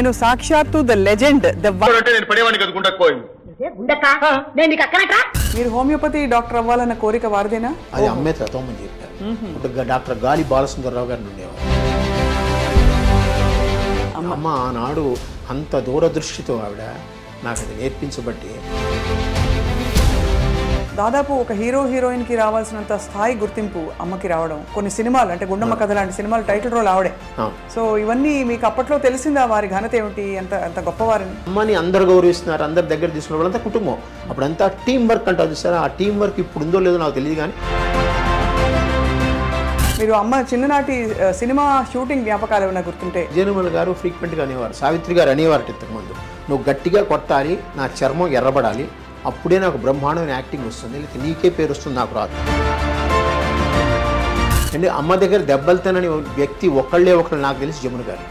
నేను సాక్షాత్తు the legend మీరు హోమియోపతి డాక్టర్ అవ్వాలన్న కోరిక వారిదేనా? అది అమ్మే తోమని చెప్పారు. డాక్టర్ గాలి బాలసుందరరావు గారిని ఉండేవారు. అమ్మ ఆనాడు అంత దూరదృష్టితో ఆవిడ నాకు అది నేర్పించబట్టి దాదాపు ఒక హీరో హీరోయిన్ కి రావాల్సినంత స్థాయి గుర్తింపు అమ్మకి రావడం, కొన్ని సినిమాలు అంటే గుండమ్మ కథ లాంటి సినిమాలు టైటిల్ రోల్ ఆవిడే. సో ఇవన్నీ మీకు అప్పట్లో తెలిసిందా వారి ఘనత ఏమిటి, ఎంత గొప్పవారిని? అమ్మని అందరు గౌరవిస్తున్నారు, అందరి దగ్గర తీసుకున్న వాళ్ళంతా కుటుంబం. అప్పుడంతా టీం వర్క్ అంటారు సార్. ఆ టీం వర్క్ ఇప్పుడు ఉందో లేదో నాకు తెలియదు. కానీ మీరు అమ్మ చిన్ననాటి సినిమా షూటింగ్ జ్ఞాపకాలు ఏమైనా గుర్తుంటే? జయనుమల్ గారు ఫ్రీక్వెంట్గా అనేవారు, సావిత్రి గారు అనేవారు ఇంతకుముందు, నువ్వు గట్టిగా కొట్టాలి, నా చర్మం ఎర్రబడాలి, అప్పుడే నాకు బ్రహ్మాండమైన యాక్టింగ్ వస్తుంది, లేకపోతే నీకే పేరు వస్తుంది, నాకు రాదు. అంటే అమ్మ దగ్గర దెబ్బలుతానని వ్యక్తి ఒకళ్ళే ఒకళ్ళు నాకు తెలిసి జమున గారు.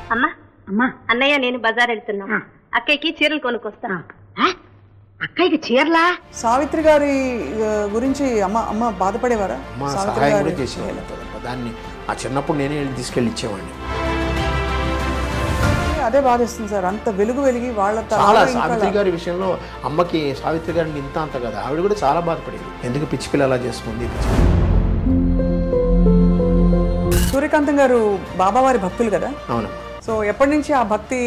అమ్మా అన్నయ్య నేను బజార్ వెళ్తున్నా, అక్కయ్యకి చీరలు కొనుక్కొస్తా. అక్కయ్యకి చీరలా? సావిత్రి గారి గురించి అమ్మ బాధపడేవారా? అమ్మ సహాయం కూడా చేసేవాళ్ళు. దాన్ని ఆ చిన్నప్పుడు నేనే తీసుకెళ్ళి ఇచ్చేవాడిని. అదే బాధేస్తుంది సార్, అంత వెలుగు వెలిగి వాళ్ళ చాలా. సావిత్రి గారి విషయంలో అమ్మకి సావిత్రి గారిని ఇంత కదా, ఆవిడ కూడా చాలా బాధపడేది. ఎందుకు పిచ్చి పిల్ల అలా చేసుకుంది. సూర్యకాంతం గారు బాబావారి భక్తులు కదా? అవును. సో ఎప్పటి నుంచి ఆ భక్తి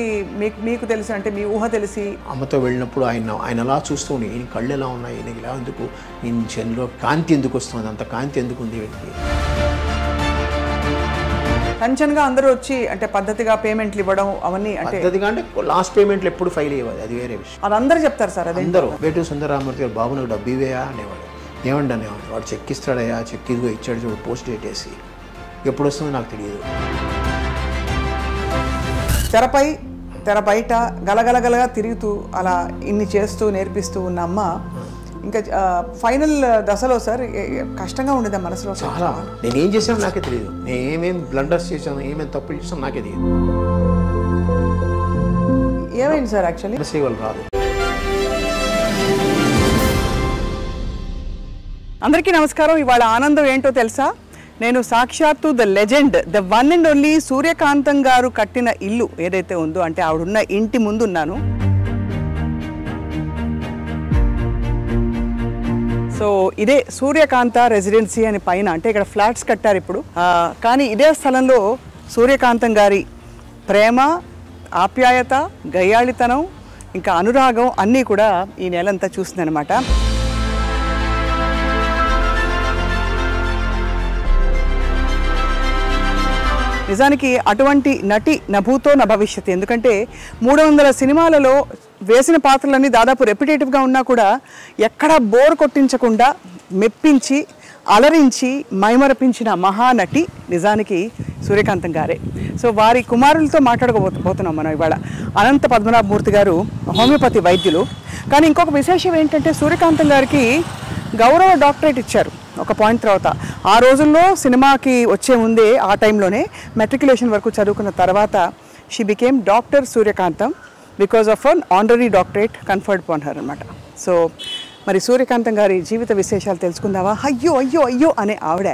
మీకు తెలిసి, అంటే మీ ఊహ తెలిసి? అమ్మతో వెళ్ళినప్పుడు ఆయన అలా చూస్తూ ఉండి, ఈయన కళ్ళు ఎలా ఉన్నాయి, ఈయనకి ఇలా ఎందుకు, ఈయన చెన్లో కాంతి ఎందుకు వస్తుంది, అంత కాంతి ఎందుకు ఉంది వీటికి. టెన్షన్గా అందరూ వచ్చి అంటే పద్ధతిగా పేమెంట్లు ఇవ్వడం అవన్నీ, అంటే పద్ధతిగా అంటే లాస్ట్ పేమెంట్లు ఎప్పుడు ఫైల్ అయ్యేది, అది వేరే విషయం. అది అందరూ చెప్తారు సార్. అది అందరూ వేటూరి సుందరరామూర్తి గారు, బాబు నాకు డబ్బు ఇవేయా అనేవాడు. ఏమండి అనేవాడు, వాడు చెక్ ఇస్తాడయ్యా, చెక్ ఇదిగో ఇచ్చాడు చూడు, పోస్ట్ డేట్ వేసి, ఎప్పుడు వస్తుందో నాకు తెలియదు. తెర బయట గలగలగలగా తిరుగుతూ అలా ఇన్ని చేస్తూ నేర్పిస్తూ ఉన్న అమ్మ ఇంకా ఫైనల్ దశలో సార్ కష్టంగా ఉండేదా మనసులో? చాలా. నేనేం చేశాను నాకే తెలియదు, నేను ఏమేమి బ్లండర్స్ చేశాను, ఏమేమి తప్పులు చేశాను నాకే తెలియదు. ఏమైంది సార్? యాక్చువల్లీ సేవలు రాదు. అందరికీ నమస్కారం. ఇవాళ ఆనందం ఏంటో తెలుసా? నేను సాక్షాత్తు the legend, the one and only Suryakantham గారు కట్టిన ఇల్లు ఏదైతే ఉందో, అంటే ఆవిడున్న ఇంటి ముందు ఉన్నాను. సో ఇదే సూర్యకాంత రెసిడెన్సీ అని పైన, అంటే ఇక్కడ ఫ్లాట్స్ కట్టారు ఇప్పుడు. కానీ ఇదే స్థలంలో సూర్యకాంతం గారి ప్రేమ, ఆప్యాయత, గయ్యాళితనం, ఇంకా అనురాగం అన్నీ కూడా ఈ నెలంతా చూస్తుందన్నమాట. నిజానికి అటువంటి నటి నభూతో న భవిష్యత్. ఎందుకంటే 300 సినిమాలలో వేసిన పాత్రలన్నీ దాదాపు రెప్యుటేటివ్గా ఉన్నా కూడా ఎక్కడా బోర్ కొట్టించకుండా మెప్పించి, అలరించి, మైమరపించిన మహానటి నిజానికి సూర్యకాంతం గారే. సో వారి కుమారులతో మాట్లాడకపోతున్నాం మనం ఇవాళ. అనంత పద్మనాభమూర్తి గారు హోమియోపతి వైద్యులు. కానీ ఇంకొక విశేషం ఏంటంటే సూర్యకాంతం గారికి గౌరవ డాక్టరేట్ ఇచ్చారు ఒక పాయింట్ తర్వాత. ఆ రోజుల్లో సినిమాకి వచ్చే ముందే, ఆ టైంలోనే మెట్రికులేషన్ వరకు చదువుకున్న తర్వాత she became doctor Suryakantham because of an honorary doctorate conferred upon her అనమాట. సో మరి సూర్యకాంతం గారి జీవిత విశేషాలు తెలుసుకుందామా? అయ్యో అయ్యో అయ్యో అనే ఆవిడ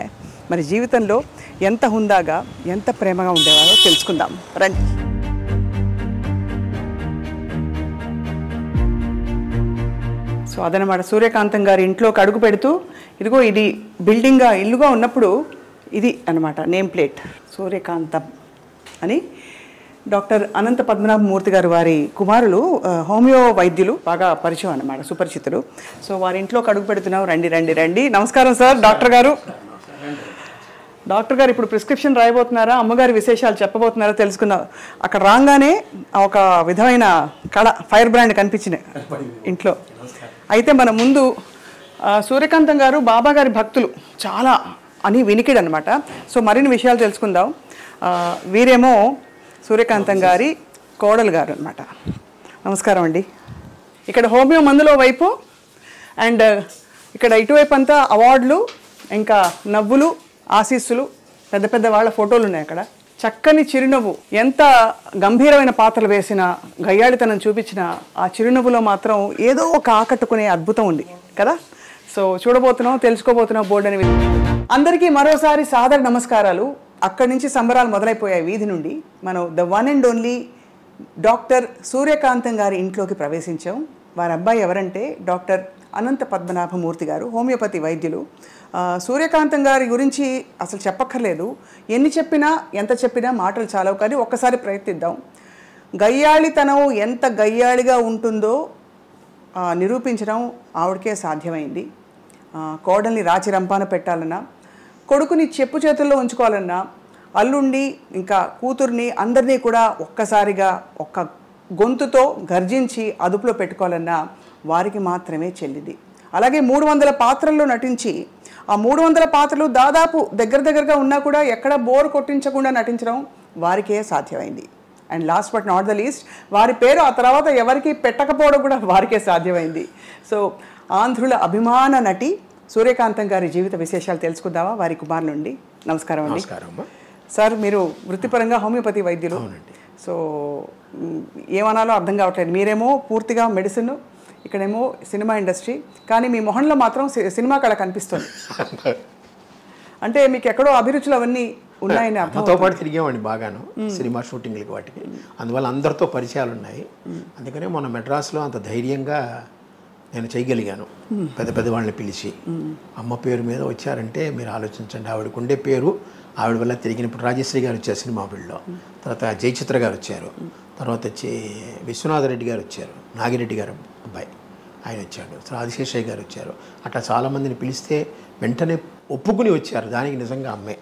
మరి జీవితంలో ఎంత హుందాగా, ఎంత ప్రేమగా ఉండేవారో తెలుసుకుందాం రండి. సో అదనమాట సూర్యకాంతం గారి ఇంట్లోకి అడుగు పెడుతూ, ఇదిగో ఇది బిల్డింగ్గా ఇల్లుగా ఉన్నప్పుడు ఇది అనమాట నేమ్ ప్లేట్, సూర్యకాంతం అని. డాక్టర్ అనంత పద్మనాభమూర్తి గారు వారి కుమారులు హోమియో వైద్యులు, బాగా పరిచయం అన్నమాట, సుపరిచితులు. సో వారి ఇంట్లోకి అడుగు పెడుతున్నాం. రండి రండి రండి. నమస్కారం సార్. డాక్టర్ గారు ఇప్పుడు ప్రిస్క్రిప్షన్ రాయబోతున్నారా, అమ్మగారి విశేషాలు చెప్పబోతున్నారా తెలుసుకుందాం. అక్కడ రాగానే ఒక విధమైన కళ, ఫైర్ బ్రాండ్ కనిపించినాయి ఇంట్లో. అయితే మన ముందు సూర్యకాంతం గారు బాబా గారి భక్తులు చాలా అని వినికిడు అనమాట. సో మరిన్ని విషయాలు తెలుసుకుందాం. వీరేమో సూర్యకాంతం గారి కోడలు గారు అనమాట. నమస్కారం అండి. ఇక్కడ హోమియో మందులో వైపు అండ్ ఇక్కడ ఇటువైపు అంతా అవార్డులు, ఇంకా నవ్వులు, ఆశీస్సులు, పెద్ద పెద్ద వాళ్ళ ఫోటోలు ఉన్నాయి అక్కడ. చక్కని చిరునవ్వు, ఎంత గంభీరమైన పాత్రలు వేసిన, గయ్యాళితనం చూపించిన ఆ చిరునవ్వులో మాత్రం ఏదో ఒక ఆకట్టుకునే అద్భుతం ఉంది కదా. సో చూడబోతున్నాం, తెలుసుకోబోతున్నాం బోర్డు అని. అందరికీ మరోసారి సాదర నమస్కారాలు. అక్కడి నుంచి సంబరాలు మొదలైపోయాయి వీధి నుండి. మనం the one and only doctor Suryakantham గారి ఇంట్లోకి ప్రవేశించాం. వారి అబ్బాయి ఎవరంటే డాక్టర్ అనంత పద్మనాభమూర్తి గారు, హోమియోపతి వైద్యులు. సూర్యకాంతం గారి గురించి అసలు చెప్పక్కర్లేదు. ఎన్ని చెప్పినా ఎంత చెప్పినా మాటలు చాలవు, కానీ ఒక్కసారి ప్రయత్నిద్దాం. గయ్యాళితనం ఎంత గయ్యాళిగా ఉంటుందో నిరూపించడం ఆవిడకే సాధ్యమైంది. కోడల్ని రాచి రంపాన పెట్టాలన్నా, కొడుకుని చెప్పు చేతుల్లో ఉంచుకోవాలన్నా, అల్లుండి ఇంకా కూతుర్ని అందరినీ కూడా ఒక్కసారిగా ఒక్క గొంతుతో గర్జించి అదుపులో పెట్టుకోవాలన్నా వారికి మాత్రమే చెల్లింది. అలాగే 300 పాత్రల్లో నటించి ఆ 300 పాత్రలు దాదాపు దగ్గరగా ఉన్నా కూడా ఎక్కడ బోర్ కొట్టించకుండా నటించడం వారికే సాధ్యమైంది. And last but not the least, వారి పేరు ఆ తర్వాత ఎవరికి పెట్టకపోవడం కూడా వారికే సాధ్యమైంది. సో ఆంధ్రుల అభిమాన నటి సూర్యకాంతం గారి జీవిత విశేషాలు తెలుసుకుందామా వారి కుమార్ నుండి. నమస్కారం అండి. సార్, మీరు వృత్తిపరంగా హోమియోపతి వైద్యులు. సో ఏమనాలో అర్థం కావట్లేదు. మీరేమో పూర్తిగా మెడిసిన్, ఇక్కడేమో సినిమా ఇండస్ట్రీ, కానీ మీ మొహంలో మాత్రం సినిమా కళ కనిపిస్తుంది. అంటే మీకు ఎక్కడో అభిరుచులు అవన్నీ ఉన్నాయని అర్థంతో పాటు తిరిగామండి బాగాను సినిమా షూటింగ్లకి వాటికి. అందువల్ల అందరితో పరిచయాలు ఉన్నాయి. అందుకనే మొన్న మెడ్రాస్లో అంత ధైర్యంగా నేను చేయగలిగాను. పెద్ద వాళ్ళని పిలిచి అమ్మ పేరు మీద వచ్చారంటే మీరు ఆలోచించండి. ఆవిడకు ఉండే పేరు, ఆవిడ వల్ల తిరిగిన. ఇప్పుడు రాజశ్రీ గారు వచ్చారు సినిమా ఫీల్డ్లో, తర్వాత జయచిత్ర గారు వచ్చారు, తర్వాత వచ్చి విశ్వనాథ రెడ్డి గారు వచ్చారు, నాగిరెడ్డి గారు అబ్బాయి ఆయన వచ్చాడు, ఆదిశేషయ్య గారు వచ్చారు. అట్లా చాలామందిని పిలిస్తే వెంటనే ఒప్పుకుని వచ్చారు. దానికి నిజంగా అమ్మే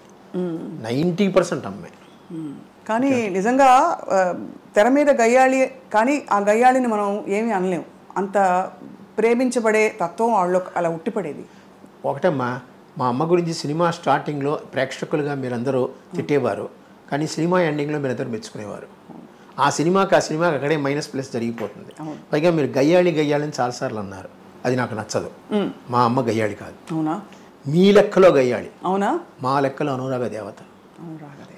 90% అమ్మే. కానీ నిజంగా తెర మీద గయ్యాళి, కానీ ఆ గయ్యాళిని మనం ఏమీ అనలేము. అంత ప్రేమించబడే తత్వం వాళ్ళలో అలా ఉట్టిపడేది. ఒకటమ్మా, మా అమ్మ గురించి సినిమా స్టార్టింగ్లో ప్రేక్షకులుగా మీరందరూ తిట్టేవారు, కానీ సినిమా ఎండింగ్లో మీరందరూ మెచ్చుకునేవారు. ఆ సినిమాకి అక్కడే -+ జరిగిపోతుంది. పైగా మీరు గయ్యాళి అని చాలాసార్లు అన్నారు. అది నాకు నచ్చదు. మా అమ్మ గయ్యాళి కాదు. అవునా? మీ లెక్కలో గయ్యాళి. అవునా? మా లెక్కలో అనురాగ దేవత.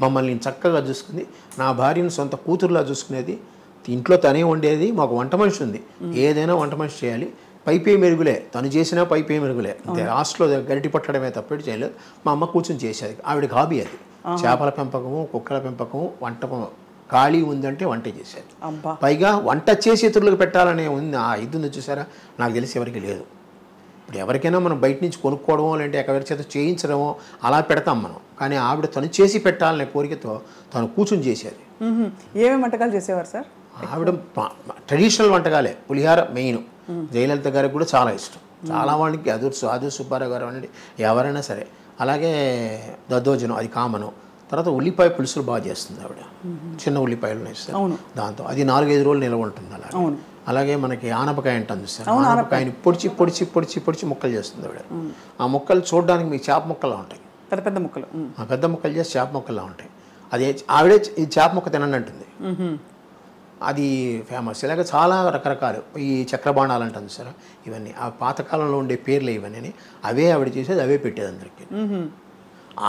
మమ్మల్ని చక్కగా చూసుకుంది. నా భార్యను సొంత కూతురులా చూసుకునేది. ఇంట్లో తనే వండేది. మాకు వంట మనిషి ఉంది. ఏదైనా వంట మనిషి చేయాలి. పైపే మెరుగులే, తను చేసినా పైపే మెరుగులే. అంతే, లాస్ట్లో గరిటి పట్టడమే తప్పటి చేయలేదు. మా అమ్మ కూర్చొని చేసేది. ఆవిడకి హాబీ అది. చేపల పెంపకము, కుక్కల పెంపకము, వంట ఖాళీ ఉందంటే వంట చేసేది. పైగా వంట చేసి ఇతరులకు పెట్టాలనే ఉంది. ఆ ఇది ఉంది చూసారా, నాకు తెలిసి ఎవరికి లేదు. ఇప్పుడు ఎవరికైనా మనం బయట నుంచి కొనుక్కోవడమో లేదంటే ఎవరి చేత చేయించడమో అలా పెడతాం మనం. కానీ ఆవిడ తను చేసి పెట్టాలనే కోరికతో తను కూర్చొని చేసేది. ఏమేమి వంటకాలు చేసేవారు సార్? ఆవిడ ట్రెడిషనల్ వంటకాలే. పులిహార మెయిన్. జయలలిత గారికి కూడా చాలా ఇష్టం. చాలా వాళ్ళకి ఆదూర్ సుబ్బారావు గారు అనండి, ఎవరైనా సరే. అలాగే దద్దోజనం, అది కామను. తర్వాత ఉల్లిపాయ పులుసులు బాగా చేస్తుంది ఆవిడ. చిన్న ఉల్లిపాయలు వేస్తారు దాంతో. అది 4-5 రోజులు నిల్వ ఉంటుంది. అలాగే మనకి ఆనపకాయ అంటాను చూస్తారు. ఆనపకాయని పొడిచి ముక్కలు చేస్తుంది ఆవిడ. ఆ ముక్కలు చూడడానికి మీకు చేప ముక్కలా ఉంటాయి. పెద్ద ముక్కలు. పెద్ద ముక్కలు చేసి చేప ముక్కల్లా ఉంటాయి. అది ఆవిడే ఈ చేప ముక్క తినండి అంటుంది. అది ఫేమస్. ఇలాగ చాలా రకరకాలు ఈ చక్రబాణాలు అంటాను చూసారా, ఇవన్నీ ఆ పాతకాలంలో ఉండే పేర్లు ఇవన్నీ. అవే ఆవిడ చేసేది, అవే పెట్టేది అందరికీ.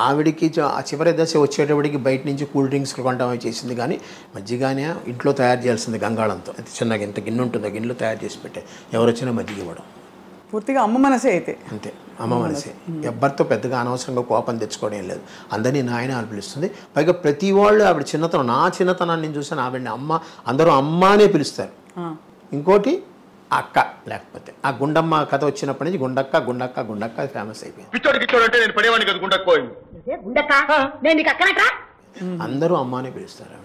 ఆవిడికి ఆ చివరి దశ వచ్చేటప్పటికి బయట నుంచి కూల్ డ్రింక్స్ కొంటామని చేసింది. కానీ మజ్జిగానే ఇంట్లో తయారు చేయాల్సింది గంగాళంతో. అంత చిన్నగా ఎంత గిన్నె ఉంటుందో గిన్నెలో తయారు చేసి పెట్టే. ఎవరు వచ్చినా మజ్జిగ ఇవ్వడం. పూర్తిగా అమ్మ మనసే అయితే. అంతే, అమ్మ మనసే. ఎవ్వరితో పెద్దగా అనవసరంగా కోపం తెచ్చుకోవడం లేదు. అందరినీ నాయన అని పిలుస్తుంది. పైగా ప్రతి వాళ్ళు ఆవిడ చిన్నతనం, నా చిన్నతనాన్ని నేను చూసాను. ఆవిడని అమ్మ, అందరూ అమ్మ అనే పిలుస్తారు. ఇంకోటి అక్క, లేకపోతే ఆ గుండమ్మ కథ వచ్చినప్పటి నుంచి గుండక్క ఫేమస్ అయిపోయింది. అందరూ అమ్మ అని పిలుస్తారు.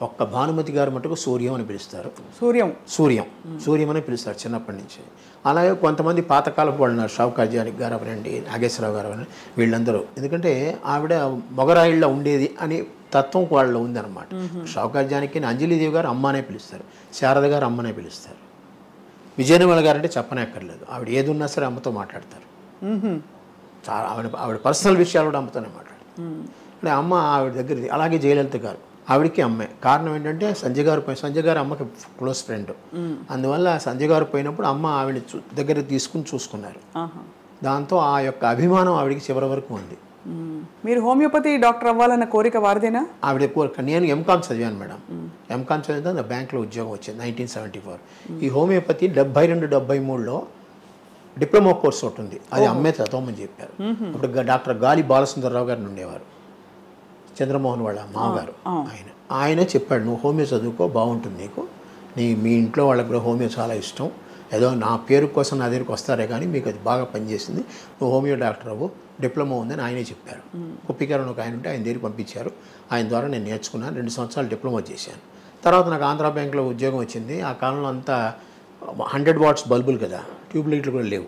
ఒక్క భానుమతి గారు మటుకు సూర్యం అని పిలుస్తారు. సూర్యం అని పిలుస్తారు చిన్నప్పటి నుంచి. అలాగే కొంతమంది పాతకాలపు వాళ్ళు ఉన్నారు. షావుకార్ గారు అవనండి, నాగేశ్వరరావు గారు అవనండి, వీళ్ళందరూ. ఎందుకంటే ఆవిడ మొగరాయిళ్ళ ఉండేది అని తత్వం వాళ్ళలో ఉందన్నమాట. షావుకార్ జానకి అంజలిదేవి గారు అమ్మ అనే పిలుస్తారు. శారద గారు అమ్మనే పిలుస్తారు. విజయనిర్మల గారు అంటే చెప్పనక్కర్లేదు. ఆవిడ ఏది ఉన్నా సరే అమ్మతో మాట్లాడతారు. చాలా ఆవిడ పర్సనల్ విషయాలు కూడా అమ్మతోనే మాట్లాడతారు. అంటే అమ్మ ఆవిడ దగ్గర. అలాగే జయలలిత గారు, ఆవిడకి అమ్మే. కారణం ఏంటంటే సంజయ్ గారు అమ్మకి క్లోజ్ ఫ్రెండ్. అందువల్ల సంజయ్ గారు పోయినప్పుడు అమ్మ ఆవిడ దగ్గర తీసుకుని చూసుకున్నారు. దాంతో ఆ యొక్క అభిమానం ఆవిడకి చివరి వరకు ఉంది. మీరు హోమియోపతి డాక్టర్ అవ్వాలన్న కోరిక వారిదేనా? ఆవిడ కోరిక. నేను ఎంకామ్ చదివాను మేడం. ఎంకామ్ చదివితే బ్యాంక్లో ఉద్యోగం వచ్చింది 1974. ఈ హోమియోపతి 72-73లో డిప్లొమా కోర్స్ ఒకటి ఉంది. అది అమ్మే చదవమని చెప్పారు. అప్పుడు డాక్టర్ గాలి బాలసుందరరావు గారిని ఉండేవారు. చంద్రమోహన్ వాళ్ళ మామగారు ఆయన చెప్పాడు, నువ్వు హోమియో చదువుకో, బాగుంటుంది నీకు, మీ ఇంట్లో వాళ్ళకి కూడా హోమియో చాలా ఇష్టం, ఏదో నా పేరు కోసం నా దగ్గరికి వస్తారే కానీ మీకు అది బాగా పనిచేసింది, నువ్వు హోమియో డాక్టర్ అవ్వు, డిప్లొమా ఉందని ఆయనే చెప్పారు. కుప్పికరణ ఒక ఆయన ఉంటే ఆయన దగ్గరికి పంపించారు. ఆయన ద్వారా నేను నేర్చుకున్నాను, 2 సంవత్సరాలు డిప్లొమా చేశాను. తర్వాత నాకు ఆంధ్రా బ్యాంక్లో ఉద్యోగం వచ్చింది. ఆ కాలంలో అంతా 100 వాట్స్ బల్బులు కదా, ట్యూబ్ లైట్లు కూడా లేవు.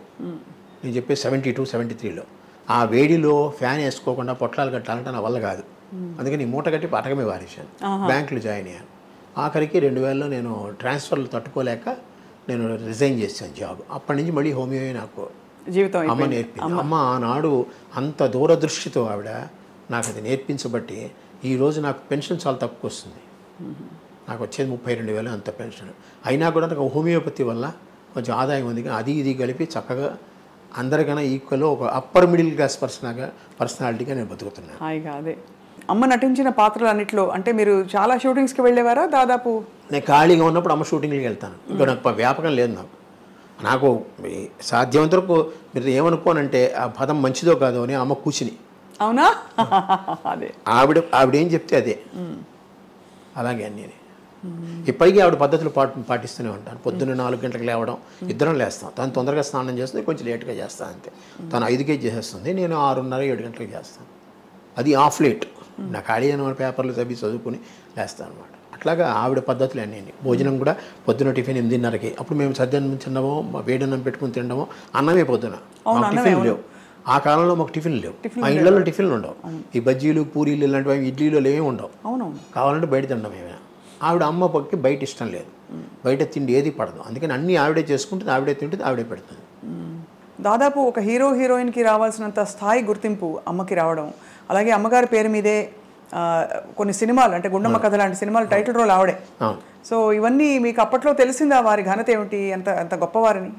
నేను చెప్పే 72, 73లో ఆ వేడిలో ఫ్యాన్ వేసుకోకుండా పొట్లాలు కట్టాలంటే నా వల్ల కాదు. అందుకని మూట కట్టి పటకమే వారేశాను. బ్యాంకులో జాయిన్ అయ్యాను. ఆఖరికి 2000లో నేను ట్రాన్స్ఫర్లు తట్టుకోలేక నేను రిజైన్ చేశాను జాబ్. అప్పటి నుంచి మళ్ళీ హోమియో నాకు జీవితం అమ్మ నేర్పింది. అమ్మ ఆనాడు అంత దూరదృష్టితో ఆవిడ నాకు అది నేర్పించబట్టి ఈరోజు నాకు పెన్షన్ చాలా తక్కువ వస్తుంది. నాకు వచ్చేది 32,000 అంత పెన్షన్. అయినా కూడా నాకు హోమియోపతి వల్ల కొంచెం ఆదాయం ఉంది. అది ఇది కలిపి చక్కగా అందరికన్నా ఈక్వల్లో ఒక అప్పర్ మిడిల్ క్లాస్ పర్సనాలిటీగా నేను బతుకుతున్నాను. హాయిగా అదే అమ్మ నటించిన పాత్రలు అన్నిట్లో అంటే మీరు చాలా షూటింగ్స్కి వెళ్ళేవారా? దాదాపు నేను ఖాళీగా ఉన్నప్పుడు అమ్మ షూటింగ్కి వెళ్తాను. ఇంకా నాకు వ్యాపకం లేదు. నాకు సాధ్యమంత వరకు మీరు ఏమనుకోనంటే ఆ పదం మంచిదో కాదో అని అమ్మ కూర్చుని. అవునా? అదే ఆవిడ ఏం చెప్తే అదే, అలాగే అన్నీ. ఇప్పటికీ ఆవిడ పద్ధతులు పాటిస్తూనే ఉంటాను. పొద్దున్న 4 గంటలకు లేవడం, ఇద్దరం లేస్తాం. తను తొందరగా స్నానం చేస్తుంది, కొంచెం లేట్గా చేస్తాను అంతే. తను 5కే చేసేస్తుంది, నేను 6:30, 7 గంటలకు చేస్తాను. అది ఆఫ్ లేట్. నా ఖాళీ అయిన పేపర్లు చదువుకుని లేస్తాను అనమాట. అట్లాగా ఆవిడ పద్ధతులు అన్నీ. భోజనం కూడా పొద్దున్న టిఫిన్ 8:30కి. అప్పుడు మేము సద్యాన్నం తినడమో, వేడన్నం పెట్టుకుని తినడమో, అన్నమే పొద్దున. టిఫిన్ లేవు ఆ కాలంలో, మాకు టిఫిన్లు లేవు. మా ఇళ్లలో టిఫిన్లు ఉండవు. ఈ బజ్జీలు, పూరీలు ఇలాంటివి, ఇడ్లీలు ఏమీ ఉండవు. కావాలంటే బయట తినడం ఏమైనా. ఆవిడ అమ్మ పక్కి బయట ఇష్టం లేదు, బయట తిండి ఏది పడదు. అందుకని అన్నీ ఆవిడే చేసుకుంటుంది, ఆవిడే తింటుంది, ఆవిడే పెడుతుంది. దాదాపు ఒక హీరో హీరోయిన్కి రావాల్సినంత స్థాయి గుర్తింపు అమ్మకి రావడం, అలాగే అమ్మగారి పేరు మీదే కొన్ని సినిమాలు అంటే గుండమ్మ కథ లాంటి సినిమాలు టైటిల్ రోల్ ఆవిడే. సో ఇవన్నీ మీకు అప్పట్లో తెలిసిందా వారి ఘనత ఏమిటి, అంత గొప్పవారిని?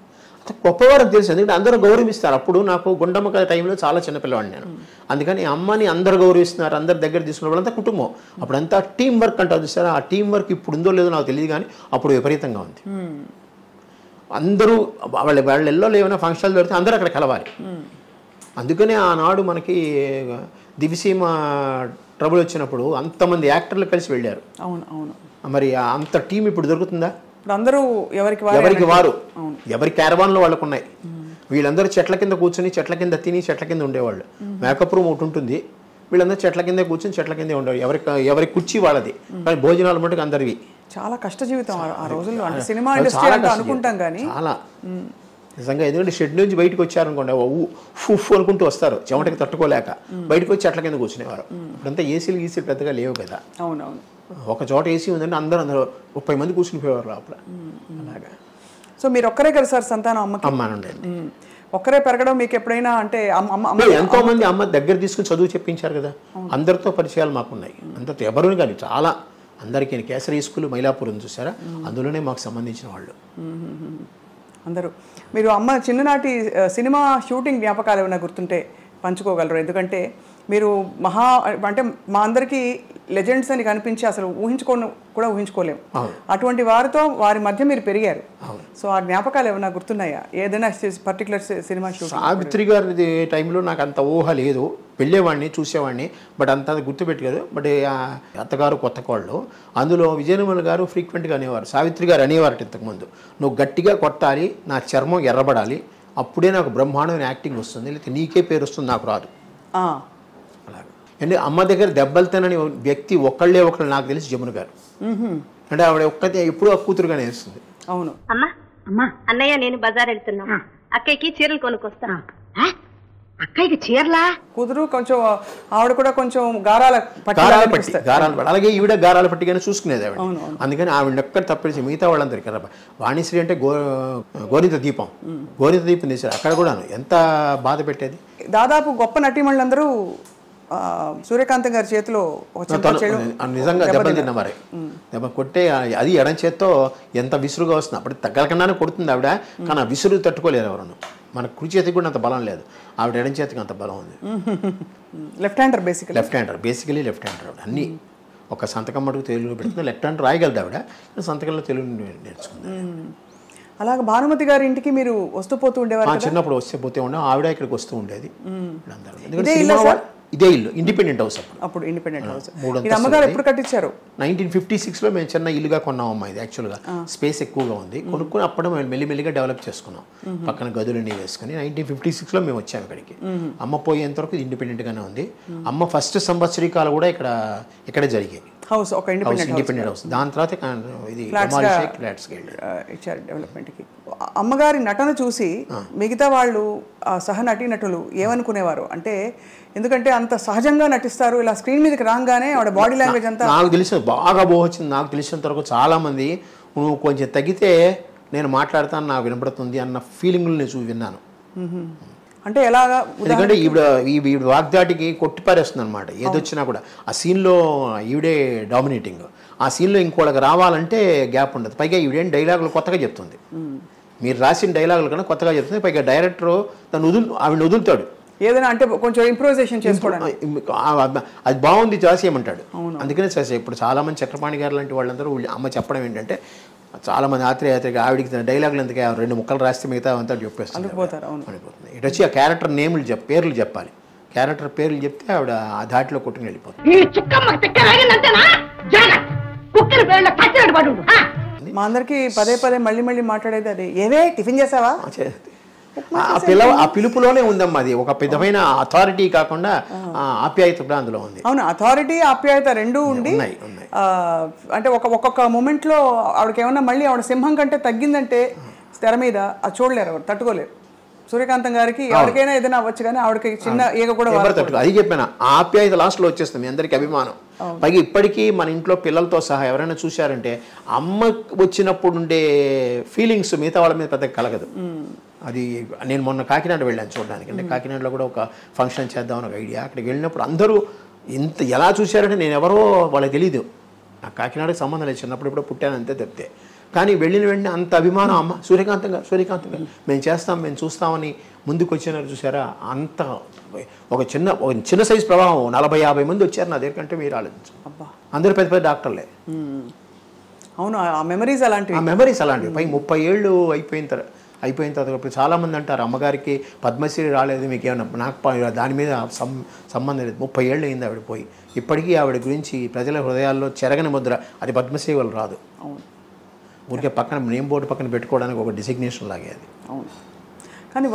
గొప్పవారని తెలుసు, ఎందుకంటే అందరూ గౌరవిస్తారు. అప్పుడు నాకు గుండమ్మ కథ టైంలో చాలా చిన్నపిల్లవాడిని నేను. అందుకని అమ్మని అందరు గౌరవిస్తున్నారు, అందరు దగ్గర తీసుకున్న వాళ్ళంతా కుటుంబం. అప్పుడంతా టీం వర్క్ అంటారు చూసారా, ఆ టీం వర్క్ ఇప్పుడు ఉందో లేదో నాకు తెలియదు, కానీ అప్పుడు విపరీతంగా ఉంది. అందరూ వాళ్ళ ఏమైనా ఫంక్షన్లు పెడితే అందరూ అక్కడ కలవాలి. అందుకనే ఆనాడు మనకి దివిసీమ ట్రబుల్ వచ్చినప్పుడు అంతమంది యాక్టర్లు కలిసి వెళ్ళారు. అవును అవును. మరి అంత టీం ఇప్పుడు దొరుకుతుందా? అందరూ ఎవరికి వారు ఎవరి క్యారవాన్లో వాళ్ళకు ఉన్నాయి. వీళ్ళందరూ చెట్ల కింద కూర్చొని, చెట్ల కింద తిని, చెట్ల కింద ఉండేవాళ్ళు. మేకప్ రూమ్ ఒకటి ఉంటుంది, వీళ్ళందరూ చెట్ల కింద కూర్చొని చెట్ల కిందే ఉండేవాళ్ళు. ఎవరి కుర్చీ వాళ్ళది, కానీ భోజనాలు మటుకు అందరివి. చాలా కష్ట జీవితం ఆ రోజుల్లో. అంటే సినిమా ఇండస్ట్రీ అంటే అనుకుంటాం కానీ చాలా నిజంగా. ఎందుకంటే షెడ్ నుంచి బయటకు వచ్చారనుకోండి, ఫుఫ్ అనుకుంటూ వస్తారు, చెమటకి తట్టుకోలేక బయటకు వచ్చి చెట్ల కింద కూర్చునేవారు. ఇప్పుడంతా ఏసీలు పెద్దగా లేవు కదా. అవునవును. ఒక చోట ఏసీ ఉందంటే అందరూ 30 మంది కూర్చునిపోయేవారు లోపల. అలాగా. సో మీరు ఒక్కరే కదా సార్ సంతానం అమ్మకి? అమ్మానండి. ఒక్కరే పెరగడం మీకు ఎప్పుడైనా అంటే ఎంతో మంది అమ్మ దగ్గర తీసుకుని చదువు చెప్పించారు కదా, అందరితో పరిచయాలు మాకున్నాయి. అందరితో ఎవరు కానీ చాలా అందరికీ. కేసరి స్కూల్ మైలాపూర్ చూసారా, అందులోనే మాకు సంబంధించిన వాళ్ళు అందరూ. మీరు అమ్మ చిన్ననాటి సినిమా షూటింగ్ జ్ఞాపకాలు ఏమైనా గుర్తుంటే పంచుకోగలరు? ఎందుకంటే మీరు అంటే మా అందరికీ లెజెండ్స్ అని కనిపించి అసలు ఊహించుకోలేము. అటువంటి వారి మధ్య మీరు పెరిగారు. సో ఆ జ్ఞాపకాలు ఏమైనా గుర్తున్నాయా? ఏదైనా పర్టికులర్ సినిమా షూటింగ్? సావిత్రి గారి టైంలో నాకు అంత ఊహ లేదు. వెళ్ళేవాడిని, చూసేవాడిని, బట్ అంత గుర్తుపెట్టలేదు. బట్ అత్తగారు కొత్త కోళ్ళు, అందులో విజయనిర్మల గారు ఫ్రీక్వెంట్గా అనేవారు, సావిత్రి గారు అనేవారు ఇంతకుముందు, నువ్వు గట్టిగా కొట్టాలి, నా చర్మం ఎర్రబడాలి, అప్పుడే నాకు బ్రహ్మాండమైన యాక్టింగ్ వస్తుంది, లేకపోతే నీకే పేరు వస్తుంది, నాకు రాదు. అలాగే. అంటే అమ్మ దగ్గర దెబ్బలు తినని వ్యక్తి ఒకళ్ళు నాకు తెలిసి జమున గారు. అంటే ఆవిడ ఒక్కతే ఎప్పుడూ కూతురుగానే వేస్తుంది. అవును. అమ్మా అన్నయ్య నేను బజార్ వెళ్తున్నా, అక్కయ్యకి చీరలు కొనుక్కొస్తా. అక్కయ్యకి చీరలా? కూతురు కొంచెం ఆవిడ కూడా కొంచెం గారాల పట్టి, అలాగే ఈవిడ గారాల పట్టిగానే చూసుకునేది ఆవిడ. అందుకని ఆవిడ ఒక్కటి తప్పేసి మిగతా వాళ్ళందరికీ కదా. వాణిశ్రీ అంటే గోరిత దీపం తీశారు, అక్కడ కూడా ఎంత బాధ పెట్టేది. దాదాపు గొప్ప నటీమణులందరూ సూర్యకాంతం గారి చేతిలో నిజంగా దెబ్బలు తిన్నా. మరి దెబ్బ కొట్టే అది ఎడం చేత్తో ఎంత విసురుగా వస్తుంది. అప్పుడు తగ్గలకుండానే కొడుతుంది ఆవిడ, కానీ ఆ విసురు తట్టుకోలేరు ఎవరు. మన కుడి చేతికి కూడా అంత బలం లేదు, ఆవిడ ఎడం చేతికి అంత బలం ఉంది. Left hander basically left hander ఆవిడ. అన్ని ఒక సంతకం మటుకు తెలుగులో పెడుతుంది, లెఫ్ట్ హ్యాండ్ రాయగలదు ఆవిడ, సంతకంలో తెలుగు నేర్చుకుంది. అలాగే భానుమతి గారి ఇంటికి మీరు వస్తూ పోతూ ఉండేవారు? చిన్నప్పుడు వస్తే పోతే ఉండే, ఆవిడ ఇక్కడికి వస్తూ ఉండేది. ఇదే ఇల్లు ఇండిపెండెంట్ హౌస్ అప్పుడు ఇండిపెండెంట్ హౌస్. ఇది అమ్మగారు ఎప్పుడు కట్టించారు? 1956లో మేము చిన్న ఇల్లుగా కొన్నాం అమ్మా. ఇది యాక్చువల్గా స్పేస్ ఎక్కువగా ఉంది, కొనుక్కుని అప్పుడు మేము మెల్లిమెల్లిగా డెవలప్ చేసుకున్నాం, పక్కన గదులన్నీ వేసుకుని. 1956లో మేము వచ్చాము ఇక్కడికి. అమ్మ పోయేంత వరకు ఇండిపెండెంట్గానే ఉంది. అమ్మ ఫస్ట్ సంవత్సరీకాలు కూడా ఇక్కడే జరిగాయి. హౌస్ ఒక ఇండిపెండెంట్ హౌస్. దాని తర్వాత ఇది ఇచ్చారు డెవలప్మెంట్కి. అమ్మగారి నటన చూసి మిగతా వాళ్ళు సహ నటీనటులు ఏమనుకునేవారు అంటే, ఎందుకంటే అంత సహజంగా నటిస్తారు, ఇలా స్క్రీన్ మీదకి రాగానే ఆవిడ బాడీ లాంగ్వేజ్ అంతా నాకు తెలిసిన బాగా బాగొచ్చింది. నాకు తెలిసినంత వరకు చాలామంది నువ్వు కొంచెం తగ్గితే నేను మాట్లాడతాను, నాకు వినపడుతుంది అన్న ఫీలింగ్లు నేను విన్నాను. అంటే ఎలాగా? ఎందుకంటే ఈవిడ వాగ్దాటికి కొట్టిపారేస్తుంది అనమాట ఏదొచ్చినా కూడా. ఆ సీన్లో ఈవిడే డామినేటింగ్. ఆ సీన్లో ఇంకోళ్ళకి రావాలంటే గ్యాప్ ఉండదు. పైగా ఈవిడేం డైలాగులు కొత్తగా చెప్తుంది, మీరు రాసిన డైలాగులు కన్నా కొత్తగా చెప్తుంది. పైగా డైరెక్టర్ ఆవిడ వదులుతాడు ఏదైనా అంటే కొంచెం ఇంప్రూవైజేషన్ చేసుకోవడానికి. అది బాగుంది చేసేయమంటాడు, అందుకనే చేసే. ఇప్పుడు చాలామంది చక్రపాణి గారు లాంటి వాళ్ళందరూ అమ్మ చెప్పడం ఏంటంటే, చాలామంది ఆత్రేయాత్రికి ఆవిడికి డైలాగులు ఎందుకు 2 ముక్కలు రాస్తే మిగతా అంతా చెప్పేస్తుంది, అనిపోతుంది. ఇటు వచ్చి ఆ క్యారెక్టర్ నేములు పేర్లు చెప్పాలి, క్యారెక్టర్ పేర్లు చెప్తే ఆవిడ ఆ ధాటిలో కొట్టుకుని వెళ్ళిపోతుంది. మా అందరికి పదే పదే మళ్ళీ మళ్ళీ మాట్లాడేది అదే, ఏవే టిఫిన్ చేసావా? ఆ పిలుపులోనే ఉందమ్మా. అది ఒక విధమైన అథారిటీ కాకుండా ఆప్యాయత కూడా అందులో ఉంది. అవును, అథారిటీ ఆప్యాయత రెండూ ఉండి అంటే ఒక్కొక్క మూమెంట్ లో ఆవిడకి ఏమన్నా మళ్ళీ ఆవిడ సింహం కంటే తగ్గిందంటే తెర మీద అది చూడలేరు, ఎవరు తట్టుకోలేరు. సూర్యకాంతం గారికి ఎవరికైనా ఏదైనా అవ్వచ్చు, కానీ ఆవిడకి చిన్న ఈగ కూడా అది చెప్పాను. ఆప్యాయత లాస్ట్ లో వచ్చేస్తుంది, మీ అందరికి అభిమానం. పైగా ఇప్పటికీ మన ఇంట్లో పిల్లలతో సహా ఎవరైనా చూశారంటే అమ్మ వచ్చినప్పుడు ఉండే ఫీలింగ్స్ మిగతా వాళ్ళ మీద పెద్దగా కలగదు. అది నేను మొన్న కాకినాడ వెళ్ళాను చూడడానికి. అంటే కాకినాడలో కూడా ఒక ఫంక్షన్ చేద్దామని ఒక ఐడియా. అక్కడికి వెళ్ళినప్పుడు అందరూ ఎలా చూశారంటే నేను ఎవరో వాళ్ళకి తెలీదు, నాకు కాకినాడకి సంబంధం లేదు, చిన్నప్పుడు ఇప్పుడు పుట్టాను అంతే తప్పితే. కానీ వెళ్ళిన వెంటనే అంత అభిమానం, అమ్మ సూర్యకాంతం గారు మేము చేస్తాం, మేము చూస్తామని ముందుకు వచ్చినారు చూసారా. అంత ఒక చిన్న సైజు ప్రవాహం 40-50 మంది వచ్చారు నా దగ్గర. కంటే మీరు ఆలోచించు, అందరూ పెద్ద పెద్ద డాక్టర్లే. అవును, ఆ మెమరీస్ అలాంటివి. పై 30 ఏళ్ళు అయిపోయిన తర్వాత ఇప్పుడు చాలామంది అంటారు అమ్మగారికి పద్మశ్రీ రాలేదు మీకేమన్నా. నాకు దాని మీద సంబంధం లేదు. 30 ఏళ్ళు అయింది ఆవిడ పోయి. ఇప్పటికీ ఆవిడ గురించి ప్రజల హృదయాల్లో చెరగని ముద్ర. అది పద్మశ్రీ వాళ్ళు రాదు, ఊరికే పక్కన నేమ్ బోర్డు పక్కన పెట్టుకోవడానికి ఒక డిసిగ్నేషన్ లాగే అది. అవును, కానీ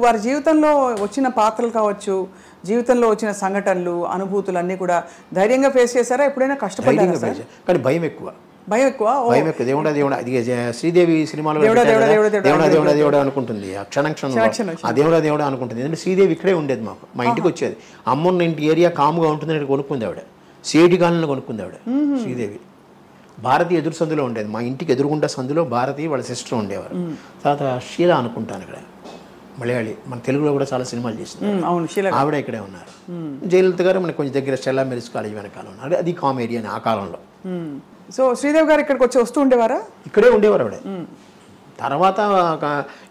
వారి జీవితంలో వచ్చిన పాత్రలు కావచ్చు, జీవితంలో వచ్చిన సంఘటనలు, అనుభూతులు అన్నీ కూడా ధైర్యంగా ఫేస్ చేశారా? ఎప్పుడైనా కష్టపడ్డారా? కానీ భయం ఎక్కువ. దేవుడా అది శ్రీదేవి సినిమాలో దేవుడా అనుకుంటుంది, ఆ క్షణం ఆ దేవుడా అనుకుంటుంది. ఎందుకంటే శ్రీదేవి ఇక్కడే ఉండేది, మా ఇంటికి వచ్చేది. అమ్మన్న ఇంటి ఏరియా కాముగా ఉంటుందని కొనుక్కుంది ఆవిడ. సేటి గాలిలో కొనుక్కుంది ఆవిడ శ్రీదేవి. భారతి ఎదురు సందులో ఉండేది, మా ఇంటికి ఎదురుగుండా సందులో భారతి వాళ్ళ సిస్టర్ ఉండేవారు. తర్వాత షీలా అనుకుంటాను ఇక్కడ, మలయాళి, మన తెలుగులో కూడా చాలా సినిమాలు చేసింది ఆవిడ. ఇక్కడే ఉన్నారు. జయలలిత గారు మనకు కొంచెం దగ్గర స్టెల్లా మెరిస్ కాలేజ్ వెనకాల ఉన్నారు. అది కామెడీ అని ఆ కాలంలో. సో శ్రీదేవి గారు ఇక్కడికి వస్తూ ఉండేవారా? ఇక్కడే ఉండేవారు ఆవిడ. తర్వాత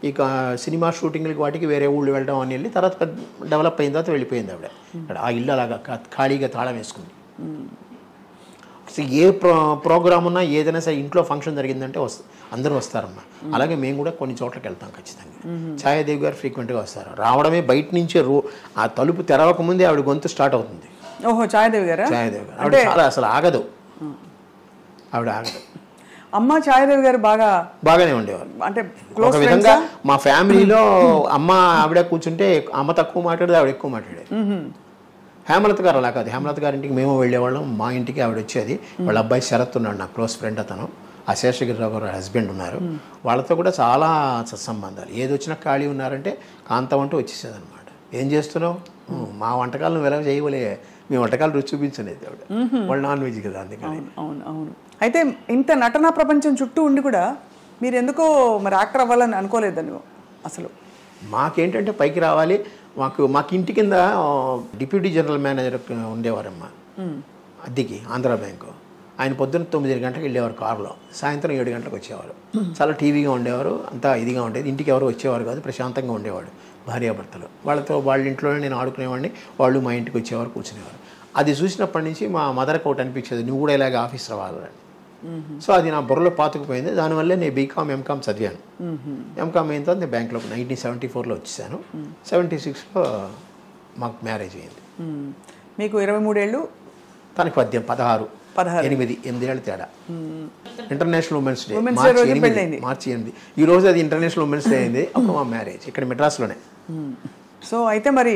ఇక సినిమా షూటింగ్లకి వాటికి వేరే ఊళ్ళు వెళ్ళడం అని వెళ్ళి తర్వాత డెవలప్ అయిన తర్వాత వెళ్ళిపోయింది ఆవిడ. ఇక్కడ ఆ ఇల్లు అలాగా ఖాళీగా తాళం వేసుకుంది. ఏ ప్రోగ్రామ్ ఉన్నా ఏదైనా సరే ఇంట్లో ఫంక్షన్ జరిగిందంటే అందరూ వస్తారమ్మా. అలాగే మేము కూడా కొన్ని చోట్లకి వెళ్తాం ఖచ్చితంగా. ఛాయాదేవి గారు ఫ్రీక్వెంట్గా వస్తారు. రావడమే బయట నుంచే ఆ తలుపు తెరవక ముందే ఆవిడ గొంతు స్టార్ట్ అవుతుంది. ఓహో, ఛాయాదేవి గారు ఆవిడ చాలా అసలు ఆగదు, ఆవిడ ఆగదు. అమ్మ ఛాయాదేవి గారు బాగానే ఉండేవారు. అంటే ఒక విధంగా మా ఫ్యామిలీలో అమ్మ ఆవిడ కూర్చుంటే అమ్మ తక్కువ మాట్లాడేది, ఆవిడ ఎక్కువ మాట్లాడేది. హేమలత గారు అలా కాదు. హేమలత గారి ఇంటికి మేము వెళ్ళేవాళ్ళం, మా ఇంటికి ఆవిడ వచ్చేది. వాళ్ళ అబ్బాయి శరత్ ఉన్నాడు, నా క్లోజ్ ఫ్రెండ్. అతను ఆ శేషగిరిరావు గారు హస్బెండ్ ఉన్నారు. వాళ్ళతో కూడా చాలా సత్సంబంధాలు. ఏది వచ్చినా ఖాళీ ఉన్నారంటే కాంతం అంటూ వచ్చేసేది అనమాట. ఏం చేస్తున్నావు, మా వంటకాలు నువ్వు ఎలా చేయవలే, మీ వంటకాలు రుచి చూపించలేదు ఆవిడ. వాళ్ళు నాన్ వెజ్ కదా, అందుకని. అవును. అయితే ఇంత నటనా ప్రపంచం చుట్టూ ఉండి కూడా మీరు ఎందుకో మరి యాక్టర్ అవ్వాలని అనుకోలేదని అసలు? మాకేంటంటే పైకి రావాలి. మాకు ఇంటి కింద డిప్యూటీ జనరల్ మేనేజర్ ఉండేవారమ్మా అద్దెకి, ఆంధ్ర బ్యాంకు. ఆయన పొద్దున్న 9 గంటలకు వెళ్ళేవారు కారులో, సాయంత్రం 7 గంటలకు వచ్చేవారు. చాలా టీవీగా ఉండేవారు, అంతా ఇదిగా ఉండేది. ఇంటికి ఎవరు వచ్చేవారు కాదు, ప్రశాంతంగా ఉండేవాడు. భార్యాభర్తలు వాళ్ళ ఇంట్లోనే నేను ఆడుకునేవాడిని, వాళ్ళు మా ఇంటికి వచ్చేవారు, కూర్చునేవారు. అది చూసినప్పటి నుంచి మా మదర్కి ఒకటి అనిపించేది, నువ్వు కూడా ఇలాగ ఆఫీస్ రావాలని. సో అది నా బుర్రలో పాతుకుపోయింది. దానివల్లే నేను బీకామ్ ఎంకామ్ చదివాను. ఎంకామ్ అయిన తర్వాత నేను బ్యాంక్లో 1974లో వచ్చేసాను. 76లో మాకు మ్యారేజ్ అయింది. మీకు 23 ఏళ్ళు, తనకి 16 8 ఏళ్ళ తేడా. ఇంటర్నేషనల్ ఉమెన్స్ డే మార్చి 8. ఈ రోజు అది ఇంటర్నేషనల్ ఉమెన్స్ డే అయింది. అప్పుడు మా మ్యారేజ్ ఇక్కడ మెడ్రాస్లోనే. సో అయితే మరి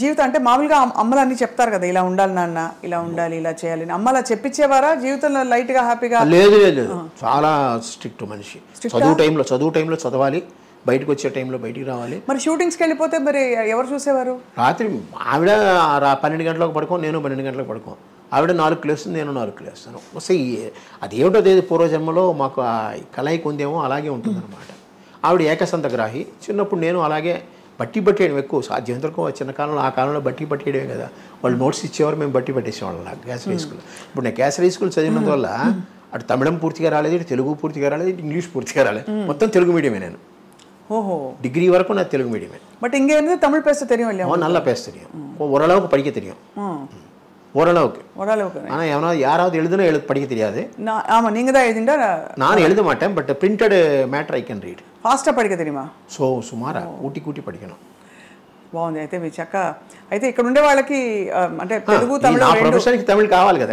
జీవితం అంటే మామూలుగా అమ్మలు అన్ని చెప్తారు కదా, ఇలా ఉండాలి నాన్న, ఇలా ఉండాలి, ఇలా చేయాలి. అమ్మ అలా చెప్పించేవారా జీవితంలో లైట్గా హ్యాపీగా? లేదు, చాలా స్ట్రిక్ట్ మనిషి. చదువు టైంలో చదవాలి, బయటకు వచ్చే టైంలో బయటికి రావాలి. మరి షూటింగ్స్కి వెళ్ళిపోతే మరి ఎవరు చూసేవారు? రాత్రి ఆవిడ 12 గంటలకు పడుకో, నేను 12 గంటలకు పడుకో. ఆవిడ 4 లేస్తుంది, నేను 4 లేస్తాను. వస్తే అదేమిటో తెలియదు, పూర్వజన్మలో మాకు ఆ కలయిక ఉందేమో, అలాగే ఉంటుందన్నమాట. ఆవిడ ఏకసంతగ్రాహి. చిన్నప్పుడు నేను అలాగే బట్టి పట్టేయడం ఎక్కువ సాధ్యమంతరకు. చిన్న కాలంలో ఆ కాలంలో బట్టి పట్టేయడమే కదా, వాళ్ళు నోట్స్ ఇచ్చేవారు, మేము బట్టి పట్టేసేవాళ్ళం. నాకు కేసరీ స్కూల్. ఇప్పుడు నేను కేసరీ స్కూల్ చదివినందువల్ల అటు తమిళం పూర్తిగా రాలేదు, ఇటు తెలుగు పూర్తిగా రాలేదు, ఇటు ఇంగ్లీష్ పూర్తిగా రాలేదు. మొత్తం తెలుగు మీడియమే నేను. ఓహో, డిగ్రీ వరకు నాకు తెలుగు మీడియమే. బట్ ఇంకే தமிழ் பேச தெரியும் இல்லையா? நல்லா பேச தெரியும், ஓரளவுக்கு படிக்க தெரியும். ஓரளவுக்கு. ஆனால் எவனா யாராவது எழுதுனா படிக்க தெரியாது. ஆமாம், நீங்கள் தான் எழுதிண்டா? நான் எழுத மாட்டேன், but printed matter I can read. ఫాస్ట్గా படிக்க தெரியுமா? సో సుమారా కూటి படிக்கணும். బాగుంది. అయితే మీ చక్క అయితే ఇక్కడ ఉండే వాళ్ళకి అంటే తెలుగు తమిళ ప్రొఫెషన్కి తమిళ్ కావాలి కదా,